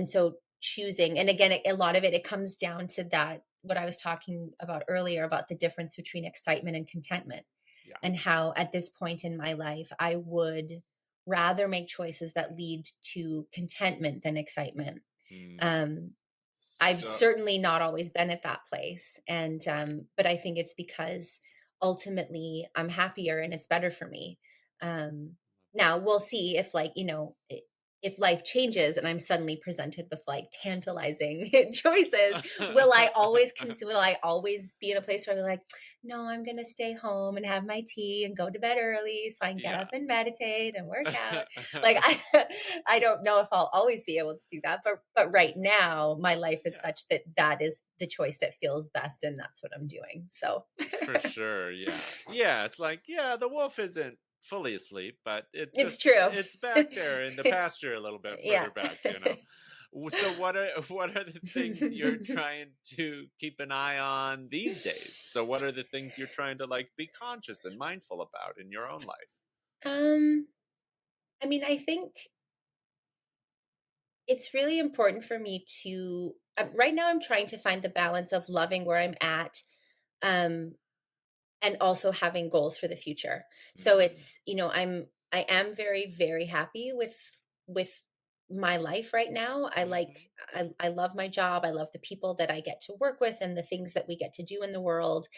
so choosing, and again, a lot of it comes down to that, what I was talking about earlier about the difference between excitement and contentment, Yeah. and how at this point in my life I would rather make choices that lead to contentment than excitement. Mm. um, I've So certainly not always been at that place. right. But I think it's because ultimately I'm happier and it's better for me. Now we'll see if if life changes and I'm suddenly presented with like tantalizing choices, will I always be in a place where I'll be like, no, I'm going to stay home and have my tea and go to bed early so I can get Yeah. up and meditate and work out. Like I don't know if I'll always be able to do that, but right now my life is Yeah. such that that is the choice that feels best, and that's what I'm doing. So For sure. Yeah. Yeah. It's like, yeah, the wolf isn't fully asleep, but it's true. it's back there in the pasture a little bit Yeah. further back, you know. So what are the things you're trying to keep an eye on these days? So what are the things you're trying to like be conscious and mindful about in your own life? um I mean, I think it's really important for me to right now I'm trying to find the balance of loving where I'm at, um and also having goals for the future. So Mm, it's, I am very, very happy with my life right now. mm-hmm. I love my job. I love the people that I get to work with and the things that we get to do in the world.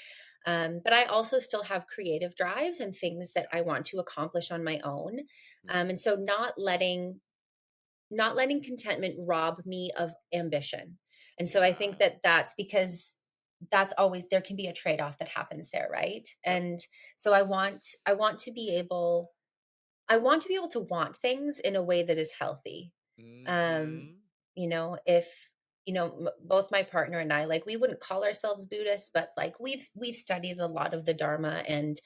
But I also still have creative drives and things that Yeah. I want to accomplish on my own. And Mm-hmm. so not letting not letting contentment rob me of ambition. And so I think Yeah. that that's because that's always, there can be a trade-off that happens there, right? Yep. And so I want to be able, I want to be able to want things in a way that is healthy. Um, Mm-hmm. if both my partner and I, like, we wouldn't call ourselves Buddhists, but like we've studied a lot of the Dharma, and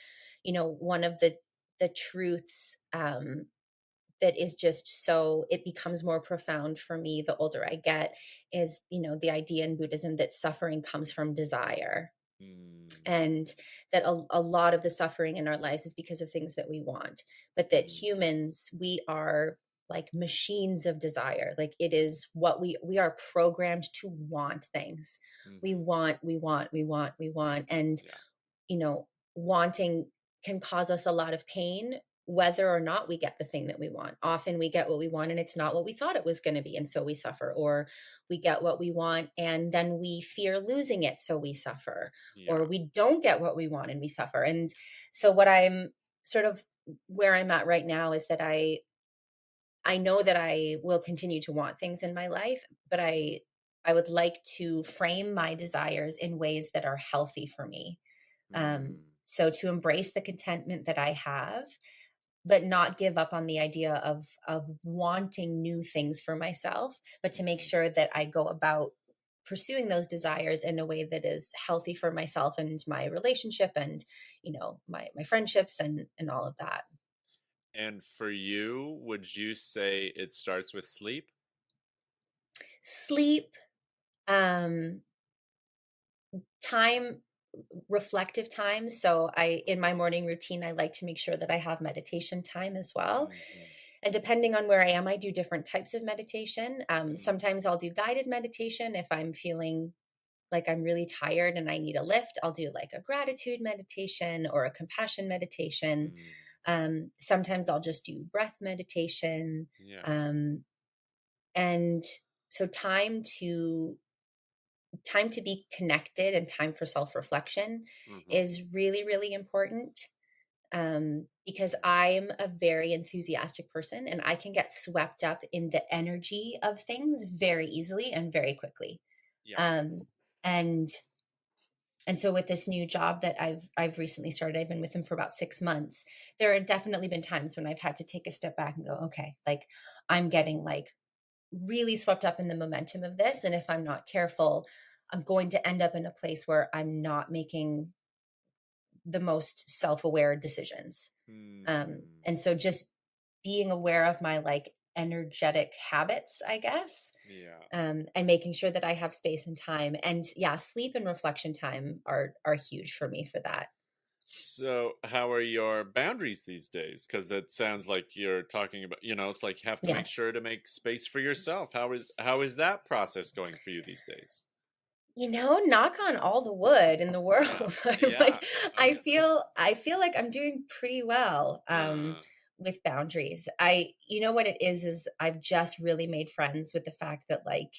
one of the truths that is just, so it becomes more profound for me the older I get, is the idea in Buddhism that suffering comes from desire, Mm-hmm. and that a lot of the suffering in our lives is because of things that we want, but that humans, we are like machines of desire. Like, it is what we are programmed to want things. We Mm-hmm. want, we want, we want, we want. And Yeah. wanting can cause us a lot of pain, whether or not we get the thing that we want. Often we get what we want and it's not what we thought it was going to be, and so we suffer. Or we get what we want and then we fear losing it, so we suffer. Or Yeah. we don't get what we want and we suffer. And so what I'm sort of, where I'm at right now, is that I know that I will continue to want things in my life, but I would like to frame my desires in ways that are healthy for me. Mm. So to embrace the contentment that I have, but not give up on the idea of wanting new things for myself, but to make Mm-hmm. sure that I go about pursuing those desires in a way that is healthy for myself and my relationship, and my friendships, and all of that. And for you, would you say it starts with sleep? Sleep, um, time, reflective time. So in my morning routine, I like to make sure that I have meditation time as well. Mm-hmm. And depending on where I am, I do different types of meditation. Mm. Sometimes I'll do guided meditation. If I'm feeling like I'm really tired and I need a lift, I'll do like a gratitude meditation or a compassion meditation. Mm. Sometimes I'll just do breath meditation. Yeah. Um, and so time to be connected and time for self-reflection Mm-hmm. is really, really important, because I'm a very enthusiastic person and I can get swept up in the energy of things very easily and very quickly. Yeah. Um, and and so with this new job that I've recently started, I've been with him for about 6 months. There have definitely been times when I've had to take a step back and go, okay, like, I'm getting like really swept up in the momentum of this, and if I'm not careful, I'm going to end up in a place where I'm not making the most self-aware decisions. Mm. And so just being aware of my like energetic habits, I guess, Yeah. and making sure that I have space and time. And yeah, sleep and reflection time are huge for me for that. So, how are your boundaries these days? Because that sounds like you're talking about, it's like have to Yeah. make sure to make space for yourself. How is that process going for you these days? Knock on all the wood in the Yeah. world. I'm Yeah. like, I guess so. I feel like I'm doing pretty well Uh, with boundaries. What it is I've just really made friends with the fact that, like,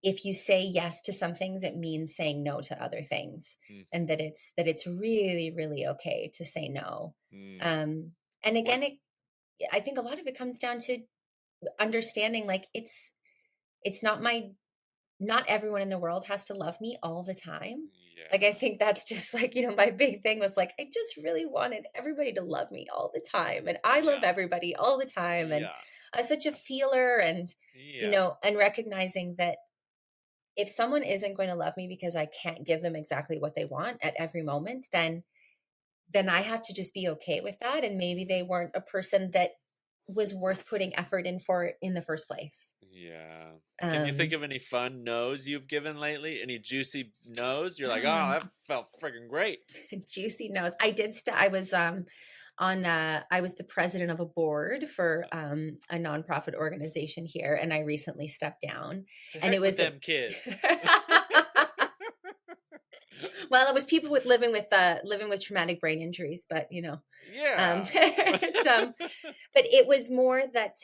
if you say yes to some things, it means saying no to other things, and mm-hmm. that it's really, really okay to say no. Mm. Um, and again, What's I think a lot of it comes down to understanding, like, it's not everyone in the world has to love me all the time. Like, I yeah. think that's just like, my big thing was like, I just really wanted everybody to love me all the time. And I love Yeah. everybody all the time. And Yeah. I'm such a feeler, and, Yeah. and recognizing that if someone isn't going to love me because I can't give them exactly what they want at every moment, then I have to just be okay with that. And maybe they Mm. weren't a person that was worth putting effort in for in the first place. Yeah. Can you think Um, of any fun no's you've given lately? Any juicy no's? You're like, oh, that felt freaking great. Juicy nose. I did. I was on. I was the president of a board for a nonprofit organization here, and I recently stepped down. To And it heck with was. them kids. Well, it was people with living with traumatic brain injuries, but Yeah. but it was more that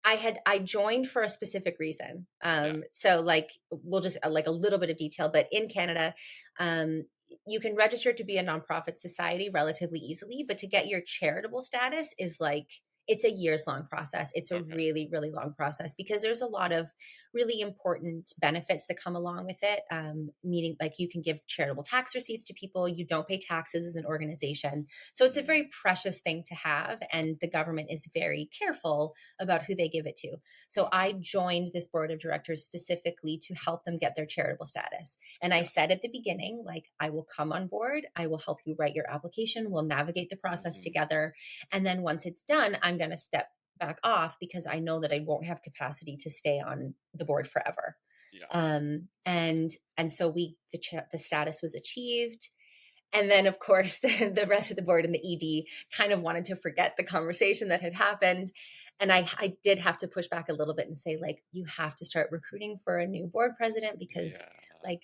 I joined for a specific reason. Yeah. So, like, we'll just like a little bit of detail, but in Canada, um, you can register to be a nonprofit society relatively easily, but to get your charitable status is like it's a years long process. It's a Okay. really, really long process because there's a lot of really important benefits that come along with it. Meaning, like, you can give charitable tax receipts to people. You don't pay taxes as an organization. So it's a Mm, very precious thing to have. And the government is very careful about who they give it to. So I mhm. joined this board of directors specifically to help them get their charitable status. And I Yeah. said at the beginning, like, I will come on board. I will help you write your application. We'll navigate the process Mhm. together. And then once it's done, I'm going to step back off because I know that I won't have capacity to stay on the board forever. Yeah. And so the status was achieved. And then, of course, the rest of the board and the ED kind of wanted to forget the conversation that had happened. And I did have to push back a little bit and say, like, you have to start recruiting for a new board president because, Yeah. like,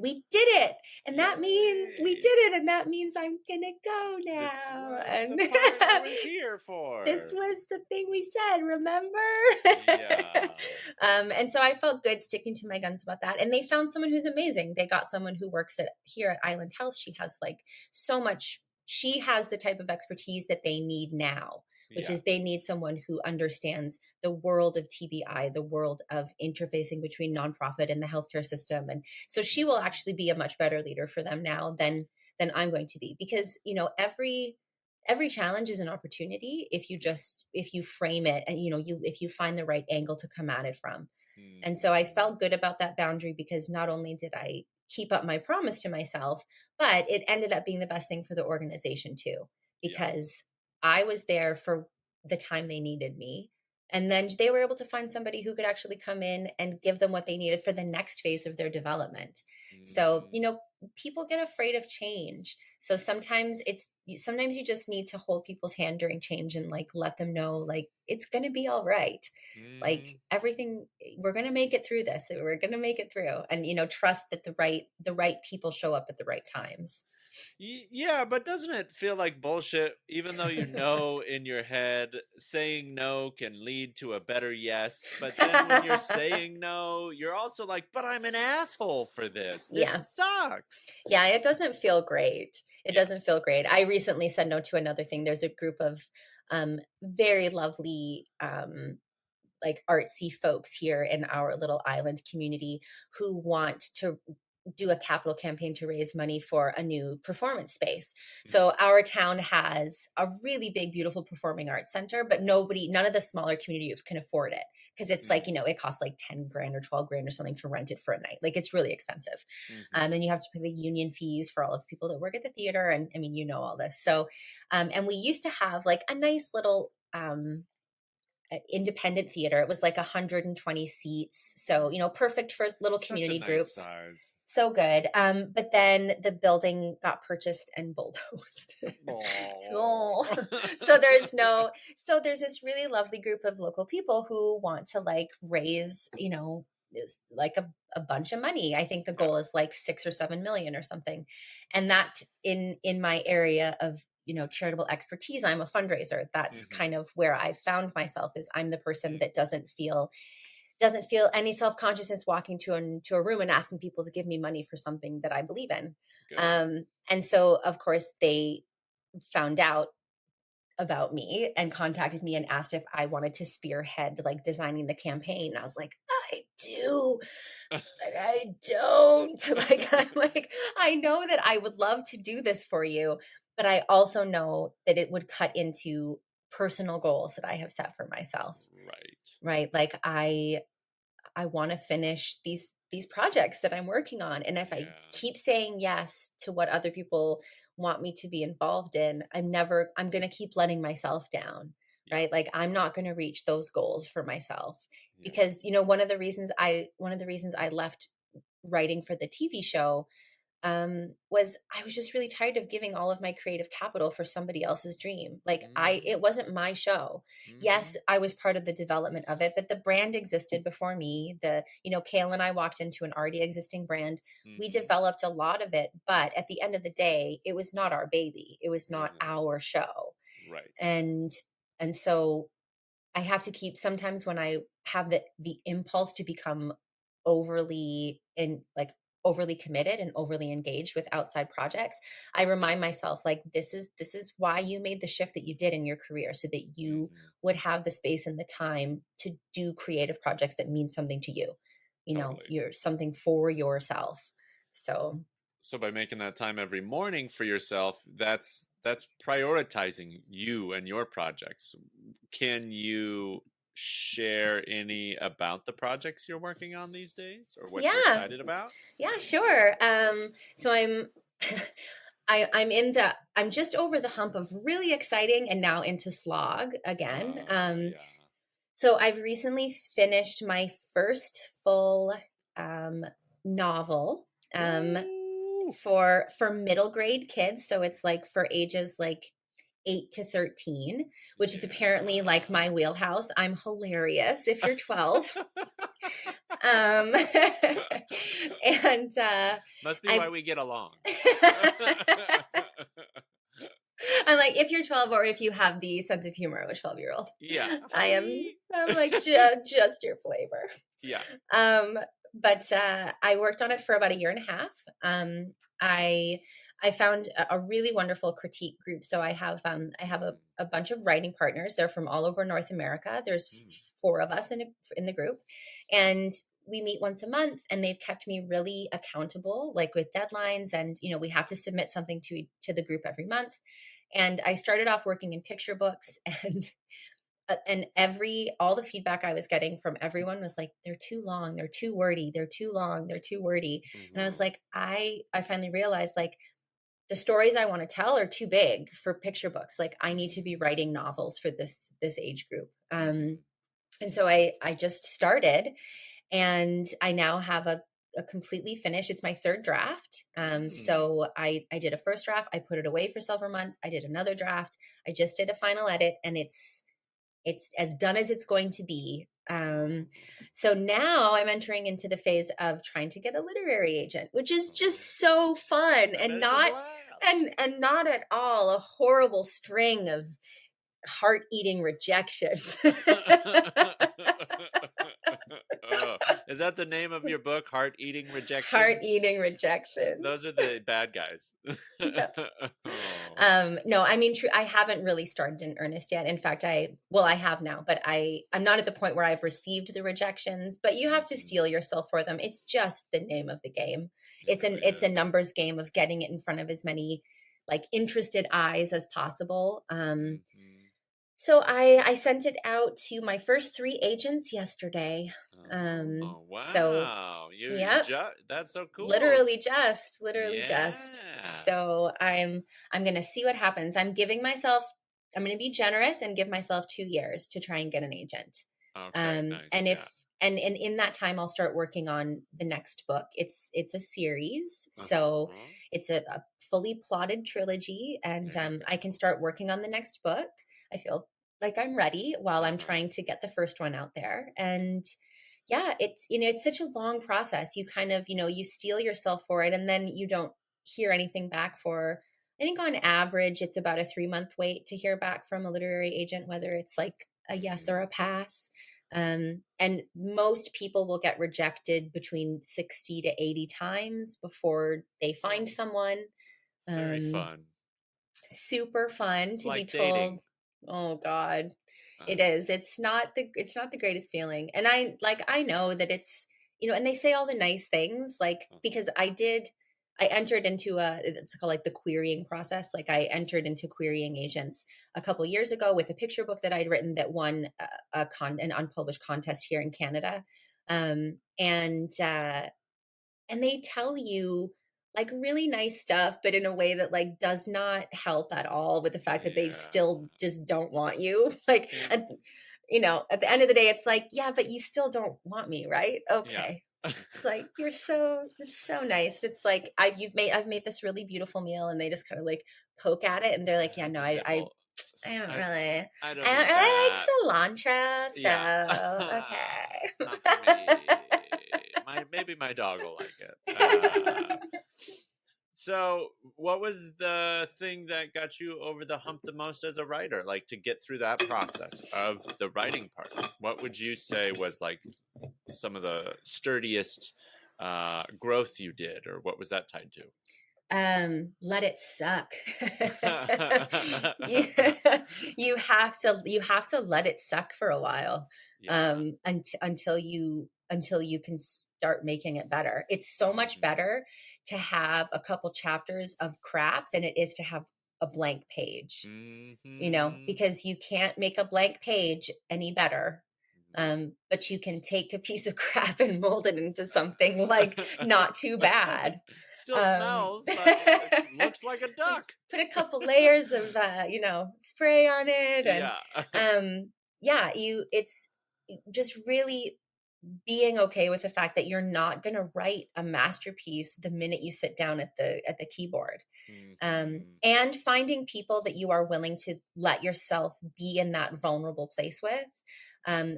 we did it. And that means we Yay! did it. And that means I'm going to go This now. was the And part I was here this for. was the thing we said, remember? Yeah. And so I felt good sticking to my guns about that. And they found someone who's amazing. They got someone who works here at Island Health. She has like so much, she has the type of expertise that they need now, which Yeah. is they need someone who understands the world of TBI, the world of interfacing between nonprofit and the healthcare system. And so she will Mhm. actually be a much better leader for them now than I'm going to be, because every challenge is an opportunity Yeah. if you frame it, and if you find the right angle to come at it from. And so I Mhm. felt good about that boundary because not only did I keep up my promise to myself, but it ended up being the best thing for the organization too, Yeah. because I was there for the time they needed me. And then they were able to find somebody who could actually come in and give them what they needed for the next phase of their development. So, Mm. people get afraid of change. So sometimes you just need to hold people's hand during change and like let them know, like, it's going to be all right. Like, Mhm. everything, we're going to make it through this. We're going to make it through, and trust that the right people show up at the right times. Yeah, but doesn't it feel like bullshit, even though you know in your head saying no can lead to a better yes? But then when you're saying no, you're also like, but I'm an asshole for this. This Yeah. sucks. Yeah, it doesn't feel great. It Yeah. doesn't feel great. I recently said no to another thing. There's a group of very lovely like artsy folks here in our little island community who want to do a capital campaign to raise money for a new performance space. Mm. So our town has a really big, beautiful performing arts center, but none of the smaller community groups can afford it because it's like, Mm. it costs like 10 grand or 12 grand or something to rent it for a night. Like, it's really expensive. Mhm. And you have to pay the union fees for all of the people that work at the theater. And I mean, all this. So, and we used to have like a nice little, independent theater. It was like 120 seats. So, perfect for little Such a community nice groups. size. So good. But then the building got purchased and bulldozed. Oh. Oh. So there's this really lovely group of local people who want to like raise, like a bunch of money. I think the Yeah. goal is like 6 or 7 million or something. And that in my area of, charitable expertise, I'm a fundraiser. That's Mhm. kind of where I found myself, is I'm the person Mm. that doesn't feel any self-consciousness walking to a room and asking people to give me money for something that I believe in. Good. And so, of course, they found out about me and contacted me and asked if I wanted to spearhead like designing the campaign. And I was like, I do, but I don't. I know that I would love to do this for you, but I also know that it would cut into personal goals that I have set for myself. Right. Right. Like, I want to finish these projects that I'm working on. And if I Yeah. keep saying yes to what other people want me to be involved in, I'm going to keep letting myself down. Yeah. Right? Like, I'm not going to reach those goals for myself Yeah. because, one of the reasons I left writing for the TV show was I was just really tired of giving all of my creative capital for somebody else's dream. Like, Mhm. it wasn't my show. Yes, Mhm. I was part of the development of it, but the brand existed before me. Kale and I walked into an already existing brand. We Mhm. developed a lot of it, but at the end of the day, it was not our baby. It was not Mhm. our show. Right. And so I have to keep, sometimes when I have the impulse to become overly in like overly committed and overly engaged with outside projects, I remind myself, like, this is why you made the shift that you did in your career, so that you Mhm. would have the space and the time to do creative projects that mean something to you. Totally. You're something for yourself. So So by making that time every morning for yourself, that's prioritizing you and your projects. Can you share any about the projects you're working on these days, or what you're yeah, excited about? yeah, sure. So I'm I'm just over the hump of really exciting and now into slog again. Oh yeah. So I've recently finished my first full um, novel, Ooh. for middle grade kids. So it's like for ages like 8 to 13, which is apparently like Yeah. my wheelhouse. I'm hilarious if you're 12. Um, and Must be why I've we get along. I'm like, if you're 12 or if you have the sense of humor of a 12-year-old, Yeah. I'm Hi. I'm like just your flavor. Yeah. Um, but I worked on it for about a year and a half. I I found a really wonderful critique group. So I have a bunch of writing partners. They're from all over North America. There's Mm. 4 of us in the group, and we meet once a month. And they've kept me really accountable, like with deadlines. And we have to submit something to the group every month. And I started off working in picture books, and all the feedback I was getting from everyone was like, they're too long, they're too wordy, they're too long, they're too wordy. And I was Mhm. like, I finally realized, like, the stories I want to tell are too big for picture books. Like, I need to be writing novels for this age group. Mhm. And so I just started, and I now have a completely finished. It's my third draft. Mm. So I did a first draft. I put it away for several months. I did another draft. I just did a final edit, and it's as done as it's going to be. So now I'm entering into the phase of trying to get a literary agent, which is Oh, just so fun, I bet and it's a not blast. and not at all a horrible string of heart-eating rejections. Oh, is that the name of your book, Heart Eating Rejections? Heart-eating Those rejections. are the bad guys. Yeah. Oh. No, I mean, I haven't really started in earnest yet. In fact, I have now, but I'm not at the point where I've received the rejections, but you have to Mhm. steel yourself for them. It's just the name of the game. It really It's a is. numbers game of getting it in front of as many like interested eyes as possible. Mhm. So I sent it out to my first 3 agents yesterday. Oh, So wow. You yep, just that's so cool. literally just. Yeah. So I'm going to see what happens. I'm going to be generous and give myself 2 years to try and get an agent. Okay, nice. And Yeah. if and in that time I'll start working on the next book. It's a series. So Uh-huh. it's a fully plotted trilogy, and There you I can go. start working on the next book. I feel like I'm ready while I'm Uh-huh. trying to get the first one out there. And yeah, it's such a long process. You kind of, you steel yourself for it, and then you don't hear anything back for, I think on average it's about a 3-month wait to hear back from a literary agent, whether it's like a yes or Mhm. a pass. And most people will get rejected between 60 to 80 times before they find Oh, someone. very um fun. Super fun It's to be like told, dating. oh god, it Uh, is. It's not the greatest feeling. And I know that it's, and they say all the nice things, like, uh-huh. because I entered into it's called like the querying process. Like, I entered into querying agents a couple years ago with a picture book that I'd written that won an unpublished contest here in Canada. And they tell you like really nice stuff, but in a way that like does not help at all with the fact that they Yeah. still just don't want you. Like, Yeah. and at the end of the day, it's like, yeah, but you still don't want me, right? Yeah. Okay. It's like, it's so nice. It's like, I've made this really beautiful meal, and they just kind of like poke at it, and they're like, yeah, no, The I nibble. I don't I really, I don't I don't eat that. really like cilantro, Yeah. so It's not for me. okay. Maybe my dog will like it. So what was the thing that got you over the hump the most as a writer? Like, to get through that process of the writing part, what would you say was like some of the sturdiest growth you did, or what was that tied to? Let it suck. you, Yeah. you have to let it suck for a while, Yeah. until you can start making it better. It's so much Hmm. better to have a couple chapters of crap than it is to have a blank page, Hmm. because you can't make a blank page any better. But you can take a piece of crap and mold it into something like not too bad. Still Um, smells, but it looks like a just duck. put a couple layers of spray on it, and Yeah. yeah, it's just really being okay with the fact that you're not going to write a masterpiece the minute you sit down at the keyboard. Hmm. And finding people that you are willing to let yourself be in that vulnerable place with,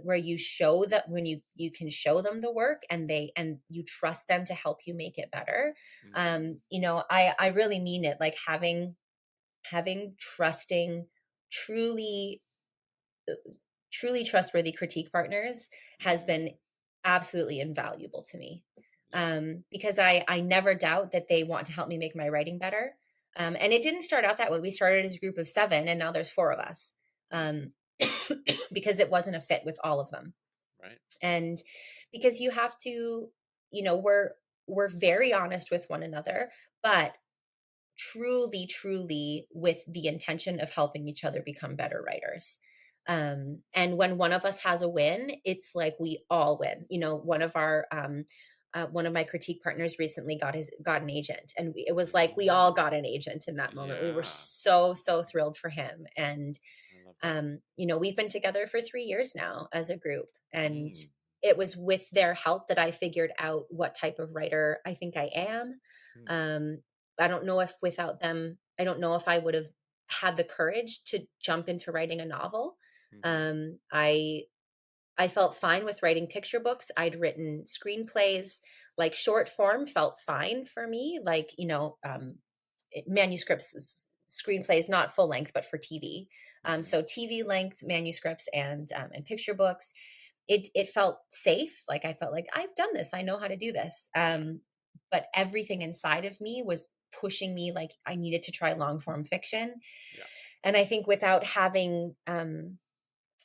where you show that when you can show them the work, and you trust them to help you make it better. Hmm. I really mean it, like having trusting, truly truly trustworthy critique partners has Hmm. been absolutely invaluable to me, Yeah. because I never doubt that they want to help me make my writing better. And it didn't start out that way. We started as a group of 7, and now there's 4 of us, Hmm. um, because it wasn't a fit with all of them. Right. And because you have to, we're very honest with one another, but truly, truly with the intention of helping each other become better writers. And when one of us has a win, it's like we all win. One of my critique partners recently got an agent, and it was like we all got Mm. an agent in that moment. We were Yeah. so thrilled for him. And I love that. we've been together for 3 years now as a group, and Mm. it was with their help that I figured out what type of writer I think I am. Mm. Um, I don't know if without them, I don't know if I would have had the courage to jump into writing a novel. Hmm. I felt fine with writing picture books. I'd written screenplays, like short form felt fine for me, like manuscripts, screenplays, not full length, but for TV. Hmm. So TV length manuscripts and picture books. It felt safe. Like I felt like I've done this. I know how to do this. Yeah. But everything inside of me was pushing me, like I needed to try long form fiction. Yeah. And I think without having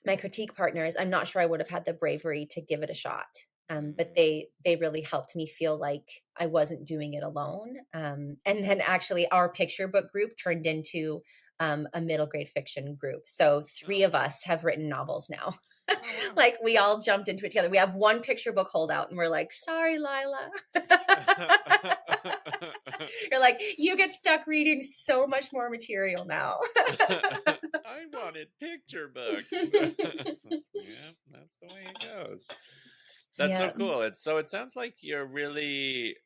my critique partners, I'm not sure I would have had the bravery to give it a shot. But Mm. they really helped me feel like I wasn't doing it alone. And then actually, our picture book group turned into a middle grade fiction group. So Oh. 3 of us have written novels now. Oh wow. Like we all jumped into it together. We have one picture book holdout, and we're like, "Sorry, Lila." You're like, you get stuck reading so much more material now. I wanted picture books. Yeah, that's the way it goes. That's so Yeah. cool. It sounds like you're really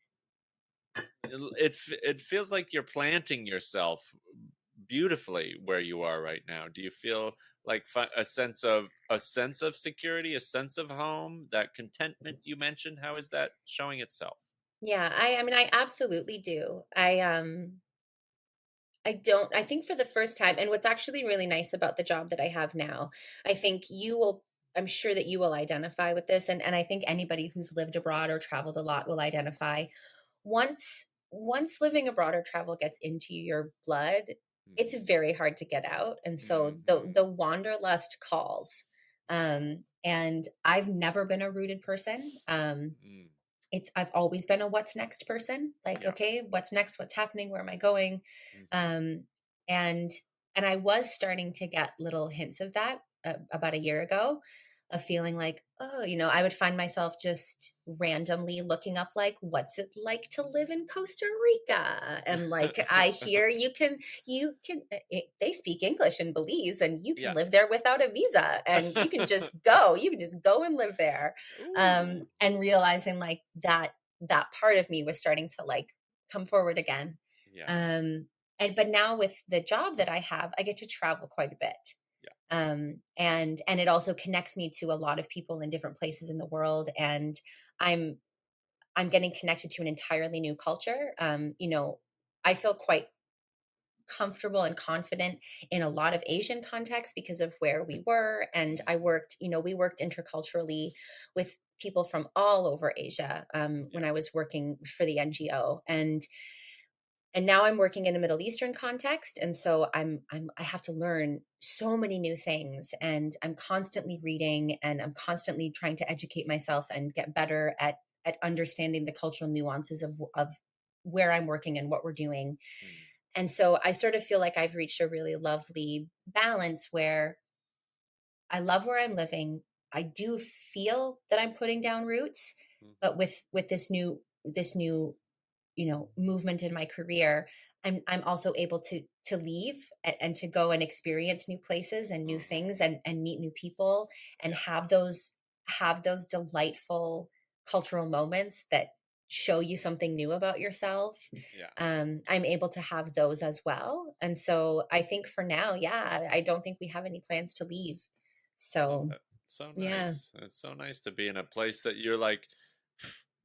it feels like you're planting yourself beautifully where you are right now. Do you feel like a sense of security, a sense of home, that contentment you mentioned? How is that showing itself? Yeah, I mean I absolutely do. I don't I think for the first time, and what's actually really nice about the job that I have now, I think I'm sure that you will identify with this, and I think anybody who's lived abroad or traveled a lot will identify. Once living abroad or travel gets into your blood, it's Hmm. very hard to get out. And so Hmm. the wanderlust calls. And I've never been a rooted person. Mm. I've always been a what's next person. Like, Yeah. okay, what's next? What's happening? Where am I going? Hmm. Um, and and I was starting to get little hints of that about a year ago, of feeling like, oh, I would find myself just randomly looking up, like, what's it like to live in Costa Rica? And like, I hear they speak English in Belize, and you can Yeah. live there without a visa, and you can just go and live there. Ooh. And realizing like that part of me was starting to like come forward again. Yeah. But now with the job that I have, I get to travel quite a bit. Yeah. And it also connects me to a lot of people in different places in the world, and i'm I'm getting connected to an entirely new culture. I feel quite comfortable and confident in a lot of Asian contexts because of where we were. And I Hmm. worked, we worked interculturally with people from all over Asia when I was working for the NGO, and now I'm working in a Middle Eastern context, and so I have to learn so many new things, and I'm constantly reading, and I'm constantly trying to educate myself and get better at understanding the cultural nuances of where I'm working and what we're doing. Mm. And so I sort of feel like I've reached a really lovely balance where I love where I'm living. I do feel that I'm putting down roots, but Mhm. with this new movement in my career, I'm also able to leave and to go and experience new places and new Mhm. things and meet new people and Yeah. have those delightful cultural moments that show you something new about yourself. Yeah. I'm able to have those as well, and so I think for now, yeah, I don't think we have any plans to leave. Love So it. So yeah, nice. It's so nice to be in a place that you're like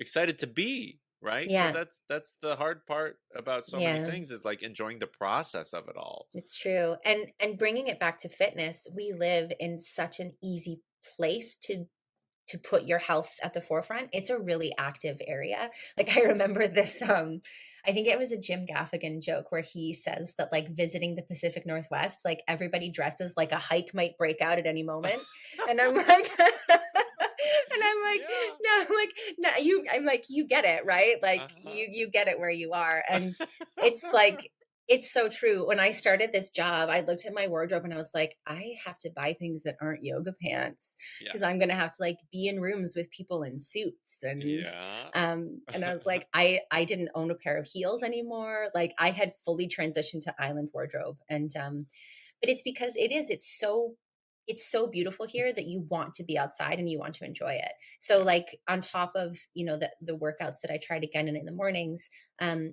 excited to be, right? Because yeah, that's the hard part about so many yeah. things is like enjoying the process of it all. It's true. And bringing it back to fitness, we live in such an easy place to put your health at the forefront. It's a really active area. Like I remember this I think it was a Jim Gaffigan joke where he says that like visiting the Pacific Northwest, like everybody dresses like a hike might break out at any moment. And I'm like and I'm like, Yeah. no, I'm like, no, I'm like, you get it, right? Like Uh-huh. you get it where you are. And it's like it's so true. When I started this job, I looked at my wardrobe and I was like, I have to buy things that aren't yoga pants Yeah. because I'm gonna have to like be in rooms with people in suits Yeah. and I was like, I didn't own a pair of heels anymore. Like I had fully transitioned to island wardrobe, and but it's because it's so beautiful here that you want to be outside and you want to enjoy it. So Yeah. like on top of the workouts that I try to get in the mornings,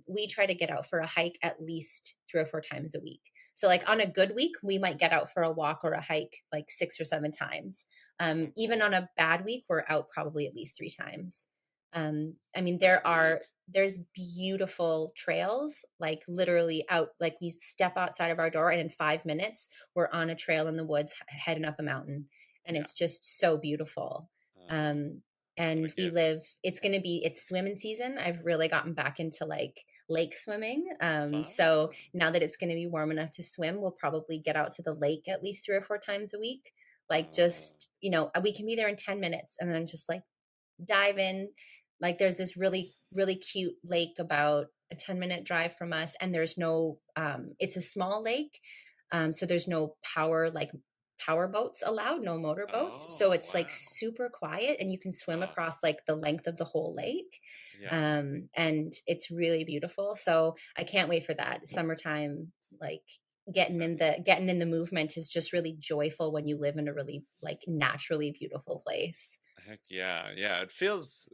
we try to get out for a hike at least 3 or 4 times a week. So like on a good week we might get out for a walk or a hike like 6 or 7 times. So Even cool. on a bad week we're out probably at least 3 times. I mean Bad week. there's beautiful trails, like literally out, like we step outside of our door and in 5 minutes we're on a trail in the woods heading up a mountain, and Yeah. it's just so beautiful. Uh-huh. um What a and we gift. live it's swimming season. I've really gotten back into like lake swimming. So Fun. now that it's going to be warm enough to swim, we'll probably get out to the lake at least 3 or 4 times a week. Like Uh, just we can be there in 10 minutes and then just like dive in. Like there's this really s- really cute lake about a 10-minute drive from us, and there's no it's a small lake, so there's no power boats allowed, no motor boats, so oh, it's like wow. super quiet and you can swim Ah, across like the length of the whole lake. yeah. And it's really beautiful, so I can't wait for that summertime. Like Sounds getting in the movement is just really joyful when you live in a really like naturally beautiful place. heck yeah. Yeah. It feels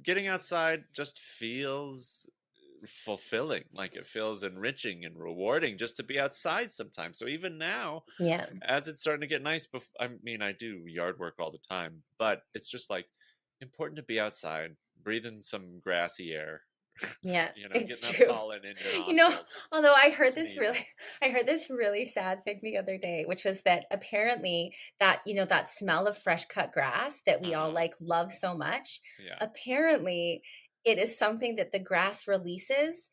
getting outside just feels fulfilling. Like it feels enriching and rewarding just to be outside sometimes. So even now, Yeah. as it's starting to get nice, I mean, I do yard work all the time, but it's just like important to be outside, breathing some grassy air, Yeah, it's getting that true. pollen in your You know, nostrils, although sneezing. I heard this really sad thing the other day, which was that apparently that smell of fresh cut grass that we all Uh-huh. like love so much, Yeah. apparently it is something that the grass releases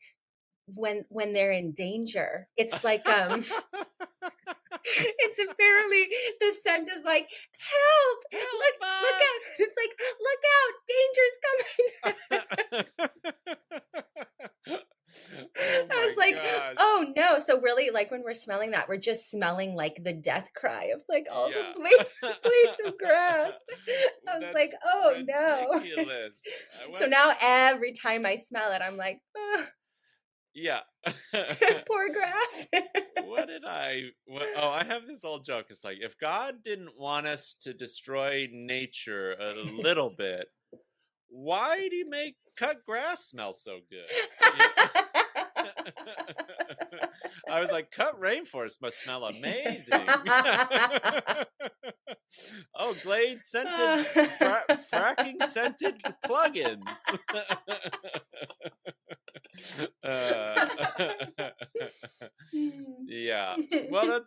when they're in danger. It's like it's apparently the scent is like, help, Help look us! out. It's like, look out, danger's coming. Oh I my was like, gosh. oh no. So really, like when we're smelling that, we're just smelling like the death cry of like all the Yeah. blades of grass. I was like, That's oh no. ridiculous. I So went, now every time I smell it, I'm like, oh, yeah. poor grass. Oh, I have this old joke. It's like, if God didn't want us to destroy nature a little bit, why did he make cut grass smell so good? I was like, cut rainforest must smell amazing. Oh, Glade scented, fracking scented plugins. uh, Yeah. Well,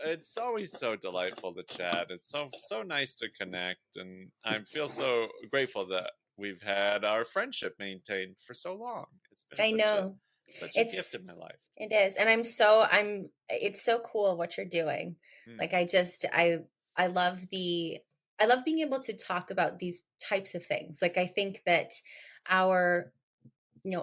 it's always so delightful to chat. It's so nice to connect, and I feel so grateful that we've had our friendship maintained for so long. It's been I know. such a gift It's in my life. it is. And it's so cool what you're doing. Like Mm, I love I love being able to talk about these types of things. Like I think that our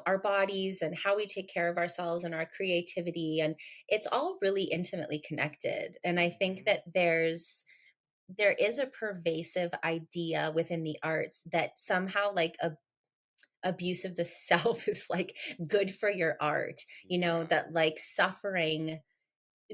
our bodies and how we take care of ourselves and our creativity, and it's all really intimately connected. And I think mhm, that there is a pervasive idea within the arts that somehow like a abuse of the self is like good for your art, yeah. that like suffering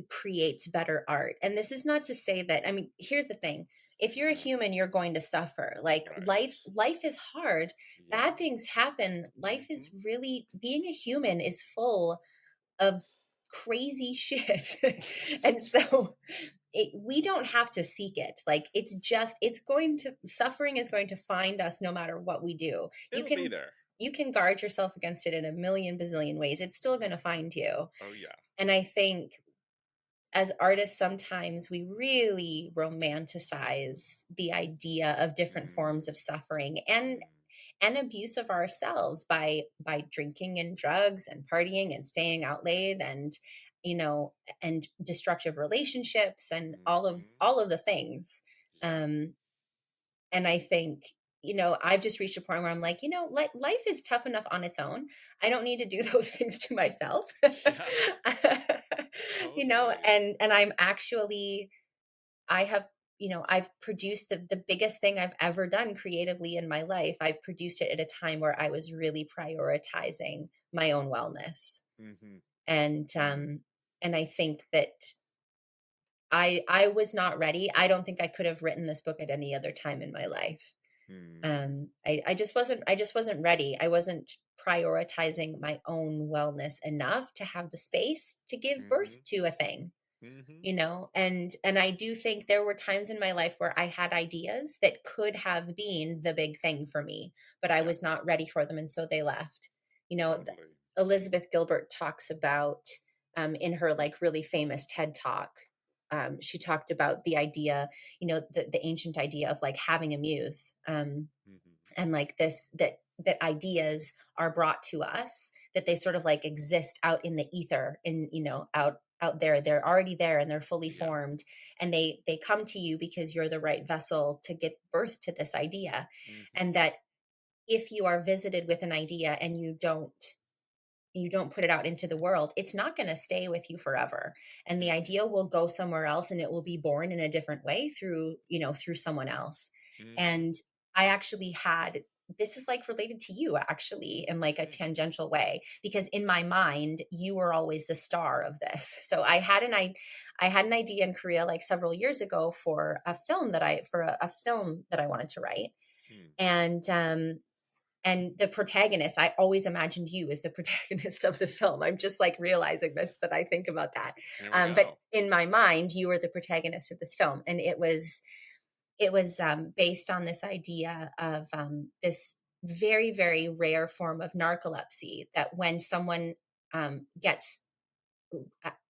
creates better art. And this is not to say that, I mean, here's the thing. If you're a Mm, human, you're going to suffer. Like right. life is hard. Yeah. Bad things happen. Life is Hmm. really, being a human is full of crazy shit. And so we don't have to seek it. Like it's going to, suffering is going to find us no matter what we do. It'll be there. You can guard yourself against it in a million bazillion ways. It's still going to find you. Oh yeah. And I think as artists, sometimes we really romanticize the idea of different forms Mm, of suffering mm, and abuse of ourselves by drinking and drugs and partying and staying out late and you know and destructive relationships and mhm. all of the things. Yeah. um and I think I've just reached a point where I'm like, life is tough enough on its own. I don't need to do those things to myself. Yeah. Totally. And I'm actually, I have, I've produced the biggest thing I've ever done creatively in my life. I've produced it at a time where I was really prioritizing my own wellness. Mhm. And Mm, I think that I was not ready. I don't think I could have written this book at any other time in my life. mm, I just wasn't ready. I wasn't prioritizing my own wellness enough to have the space to give birth mhm, to a thing. mhm. And I do think there were times in my life where I had ideas that could have been the big thing for me, but I Yeah. was not ready for them, and so they left. Totally. Elizabeth Gilbert talks about, in her like really famous TED talk, she talked about the idea, the ancient idea of like having a muse, Mhm. and like this that ideas are brought to us, that they sort of like exist out in the ether, in out there, they're already there and they're fully Yeah. formed, and they come to you because you're the right vessel to give birth to this idea. Mhm. And that if you are visited with an idea and you don't put it out into the world, it's not going to stay with you forever. And the Mhm. idea will go somewhere else, and it will be born in a different way through, through someone else. Mhm. And I actually had, this is like related to you actually in like a Mm. tangential way, because in my mind, you were always the star of this. So I had an idea in Korea like several years ago for a film a film that I wanted to write. Mm. And the protagonist, I always imagined you as the protagonist of the film. I'm just like realizing this, that I think about that. There we But go. in my mind, you were the protagonist of this film, and it was based on this idea of this very very rare form of narcolepsy, that when someone gets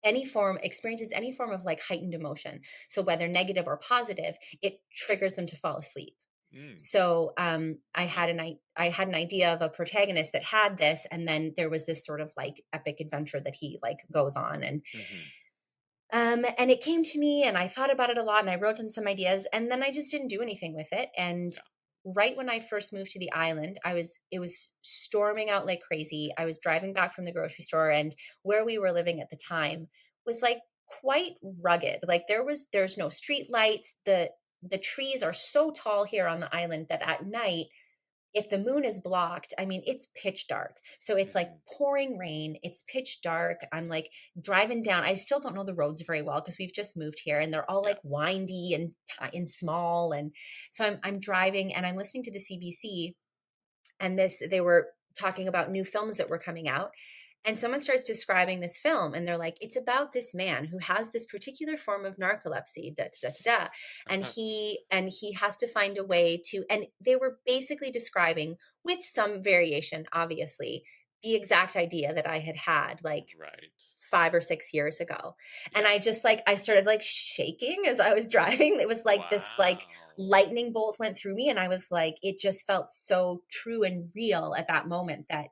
any form experiences any form of like heightened emotion, so whether negative or positive, it triggers them to fall asleep. Mm. So Wow. I had an idea of a protagonist that had this, and then there was this sort of like epic adventure that he like goes on, Mhm. and it came to me, and I thought about it a lot, and I wrote down some ideas, and then I just didn't do anything with it. And Yeah. right when I first moved to the island, it was storming out like crazy. I was driving back from the grocery store, and where we were living at the time was like quite rugged. Like there's no street lights. The trees are so tall here on the island that at night, if the moon is blocked, I mean, it's pitch dark. So it's like Mhm. pouring rain, it's pitch dark. I'm like driving down. I still don't know the roads very well because we've just moved here, and they're all Yeah. like windy and small. And so I'm driving and I'm listening to the CBC, and they were talking about new films that were coming out, and someone starts describing this film, and they're like, it's about this man who has this particular form of narcolepsy, da da da da, and he has to find a way to, and they were basically describing, with some variation obviously, the exact idea that I had had like Right. 5 or 6 years ago. And Yeah. I just like, I started like shaking as I was driving. It was like this like Wow. lightning bolt went through me. And I was like, it just felt so true and real at that moment that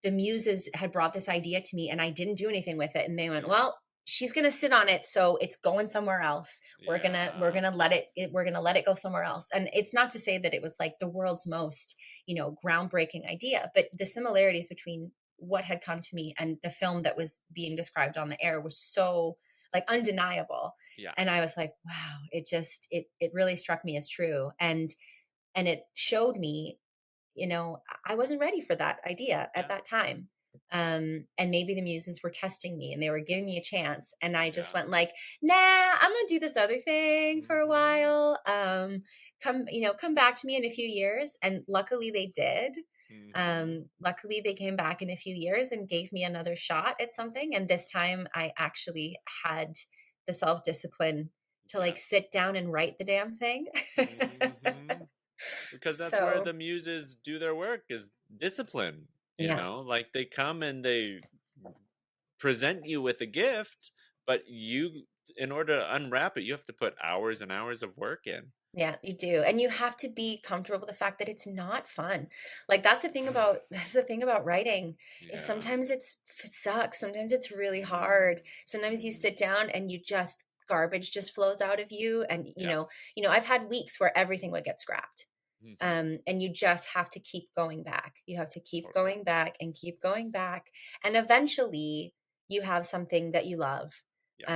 the muses had brought this idea to me and I didn't do anything with it. And they went, Yeah. well, she's going to sit on it. So it's going somewhere else. We're Yeah. going to we're going to let it go somewhere else. And it's not to say that it was like the world's most, groundbreaking idea, but the similarities between what had come to me and the film that was being described on the air was so like undeniable. Yeah. And I was like, wow, it really struck me as true. And it showed me, I wasn't ready for that idea at Yeah. that time. And maybe the muses were testing me and they were giving me a chance. And I just Yeah. went like, nah, I'm going to do this other thing for a Mhm. while. Come back to me in a few years. And luckily they did. Mhm. Luckily they came back in a few years and gave me another shot at something. And this time I actually had the self-discipline to Yeah. like sit down and write the damn thing. Mhm. Because that's where So the muses do their work, is discipline, yeah. like they come and they present you with a gift, but you, in order to unwrap it, you have to put hours and hours of work in. Yeah, you do. And you have to be comfortable with the fact that it's not fun. Like that's the thing about writing is Yeah. sometimes it sucks. Sometimes it's really hard. Sometimes you Mm. sit down and you just garbage just flows out of you and Yeah. I've had weeks where everything would get scrapped. Mhm. And you just have to keep going back. You have to keep Totally. going back and keep going back. And eventually you have something that you love. Yeah.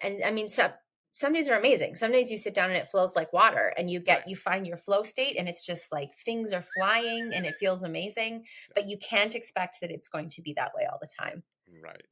And I mean, some days are amazing. Some days you sit down and it flows like water and Right. you find your flow state and it's just like things are flying and it feels amazing, Yeah. but you can't expect that it's going to be that way all the time. Right.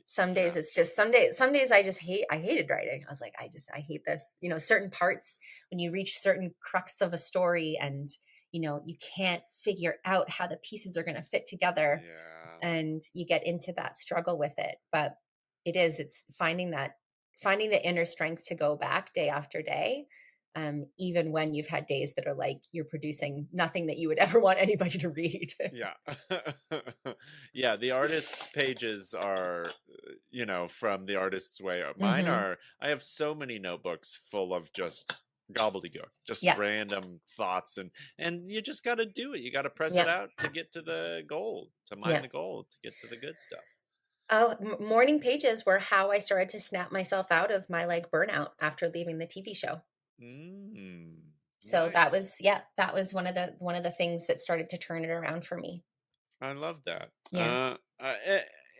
Some days Yeah. it's just some days I hated writing. I was like, I hate this. Certain parts when you reach certain crux of a story and you can't figure out how the pieces are going to fit together Yeah. and you get into that struggle with it. But it's finding the inner strength to go back day after day. Even when you've had days that are like you're producing nothing that you would ever want anybody to read. Yeah. Yeah, the artist's pages are, from the artist's way. Mine Hmm. are, I have so many notebooks full of just gobbledygook, just Yeah. random thoughts, and you just got to do it. You got to press it Yeah. out to get to the gold, to mine Yeah. the gold, to get to the good stuff. Oh, morning pages were how I started to snap myself out of my like burnout after leaving the TV show. Mm, So nice. that was one of the things that started to turn it around for me. I love that. Yeah.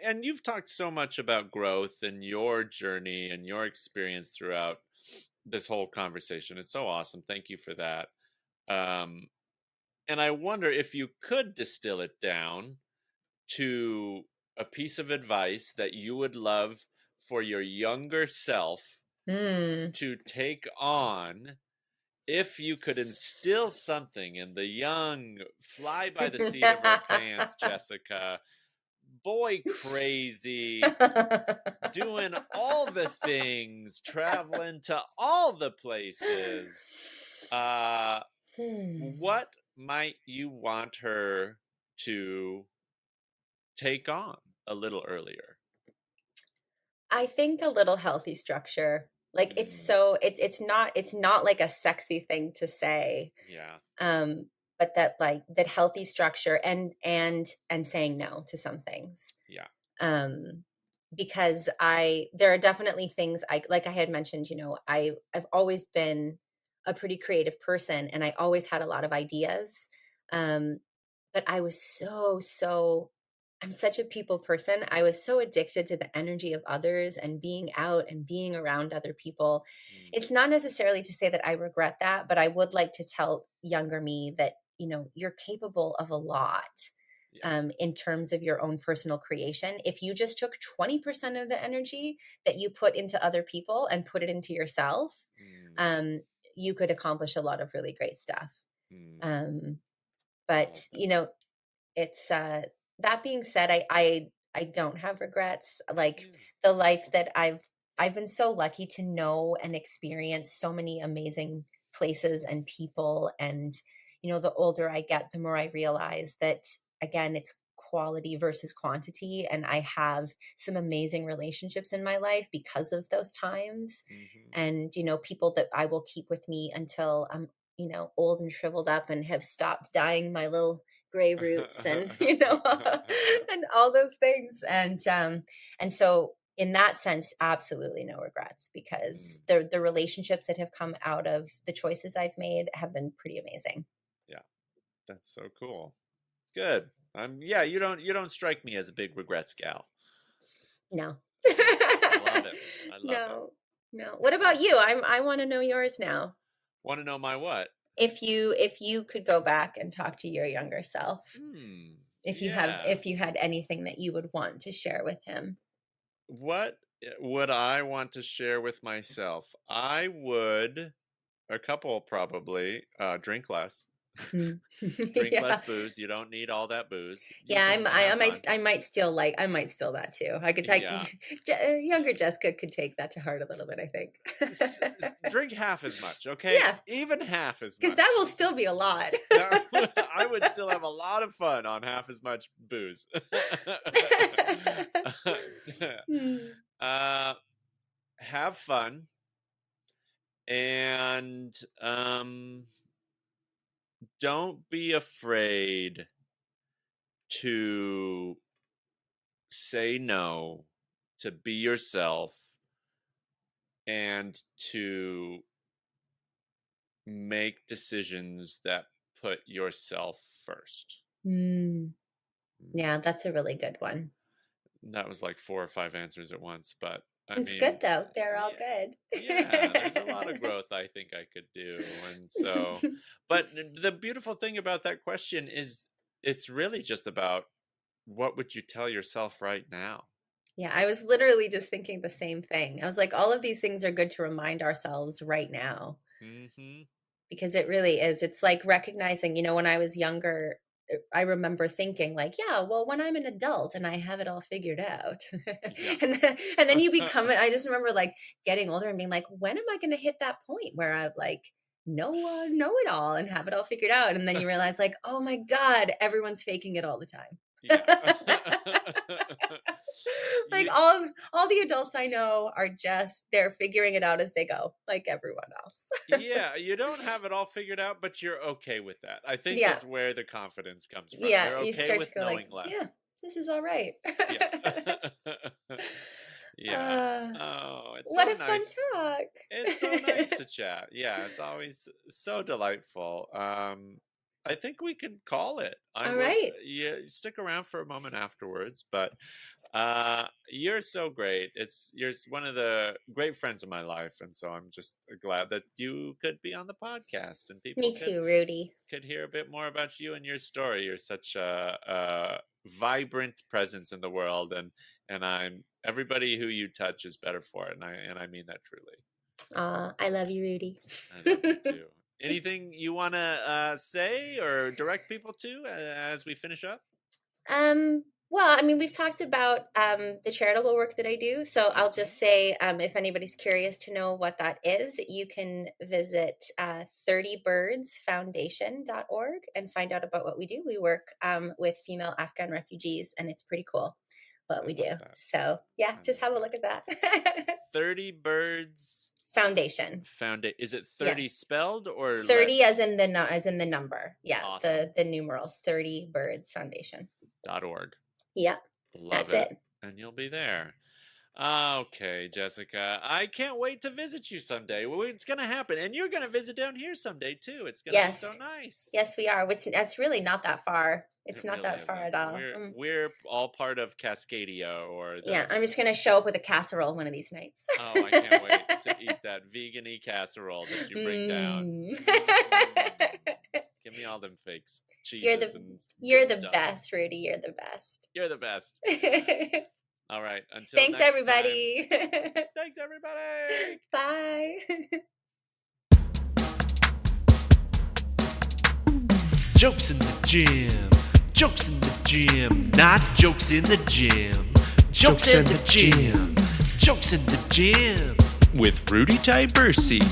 And you've talked so much about growth and your journey and your experience throughout this whole conversation. It's so awesome. Thank you for that. Um, and I wonder if you could distill it down to a piece of advice that you would love for your younger self Mm. to take on. If you could instill something in the young, fly by the seat of her pants, Jessica, boy crazy, doing all the things, traveling to all the places, Hmm. what might you want her to take on a little earlier? I think a little healthy structure. Like Mm, it's not like a sexy thing to say. yeah, Um, but that like that healthy structure and saying no to some things. yeah, Um, because there are definitely things like I had mentioned, I've always been a pretty creative person and I always had a lot of ideas. Um, but I was I'm such a people person. I was so addicted to the energy of others and being out and being around other people. mm, It's not necessarily to say that I regret that, but I would like to tell younger me that, you're capable of a lot yeah, in terms of your own personal creation. If you just took 20% of the energy that you put into other people and put it into yourself, mm, um, you could accomplish a lot of really great stuff. mm. Um, I but love that. it's that being said, I don't have regrets. Like Yeah. the life that I've been so lucky to know and experience so many amazing places and people. And the older I get, the more I realize that again, it's quality versus quantity. And I have some amazing relationships in my life because of those times. And, people that I will keep with me until I'm, old and shriveled up and have stopped dying my little gray roots and, and all those things. And so in that sense, absolutely no regrets, because the relationships that have come out of the choices I've made have been pretty amazing. Yeah, that's so cool. Good. Yeah, you don't strike me as a big regrets gal. No. I love it. I love it. No. What about you? I want to know yours now. Want to know my what? If you could go back and talk to your younger self, if you had anything that you would want to share with him. What would I want to share with myself? I would, a couple probably, drink less. Drink less booze. You don't need all that booze. I might steal that too. I could take younger Jessica could take that to heart a little bit, I think. Drink half as much, okay? Yeah. Even half as much. Because that will still be a lot. I would still have a lot of fun on half as much booze. Have fun. And don't be afraid to say no, to be yourself, and to make decisions that put yourself first. Yeah, that's a really good one. That was like 4 or 5 answers at once, but it's good though. They're all good. Yeah, there's a lot of growth I think I could do. And so, but the beautiful thing about that question is it's really just about what would you tell yourself right now? Yeah, I was literally just thinking the same thing. I was like, all of these things are good to remind ourselves right now. Because it really is. It's like recognizing, when I was younger, I remember thinking like, yeah, well, when I'm an adult and I have it all figured out, and then you become it. I just remember like getting older and being like, when am I going to hit that point where I like know it all and have it all figured out? And then you realize like, oh my God, everyone's faking it all the time. Like all the adults I know are they're figuring it out as they go, like everyone else. Yeah, you don't have it all figured out, but you're okay with that. I think that's where the confidence comes from. Yeah, you're okay you start with to go knowing like, less. yeah, this is all right. Yeah. Oh, it's what so a nice. fun talk. It's so nice to chat. Yeah, it's always so delightful. I think we could call it. All right. Yeah, stick around for a moment afterwards, but you're so great. You're one of the great friends of my life, and so I'm just glad that you could be on the podcast and people Me too, Rudy. Could hear a bit more about you and your story. You're such a vibrant presence in the world, and everybody who you touch is better for it, and I mean that truly. I love you, Rudy. I love you too. Anything you want to say or direct people to as we finish up? Well, I mean, we've talked about the charitable work that I do. So I'll just say, if anybody's curious to know what that is, you can visit 30birdsfoundation.org and find out about what we do. We work with female Afghan refugees, and it's pretty cool what we do. That. So yeah, just have a look at that. 30 Birds Foundation. Is it 30 spelled or 30 as in the number? Yeah, awesome. the numerals. 30 Birds Foundation.org. Yeah, that's it. And you'll be there. Okay, Jessica. I can't wait to visit you someday. Well, it's going to happen. And you're going to visit down here someday, too. It's going to be so nice. Yes, we are. That's really not that far. It's not that far at all. We're all part of Cascadia. Yeah, I'm just going to show up with a casserole one of these nights. Oh, I can't wait to eat that vegan-y casserole that you bring down. Give me all them fakes. You're the best, Rudy. You're the best. You're the best. All right. Until Thanks, next everybody. Time. Thanks, everybody. Bye. Jokes in the gym. Jokes in the gym. Not jokes in the gym. Jokes in the gym. Jokes in the gym. With Rudy Tibersi.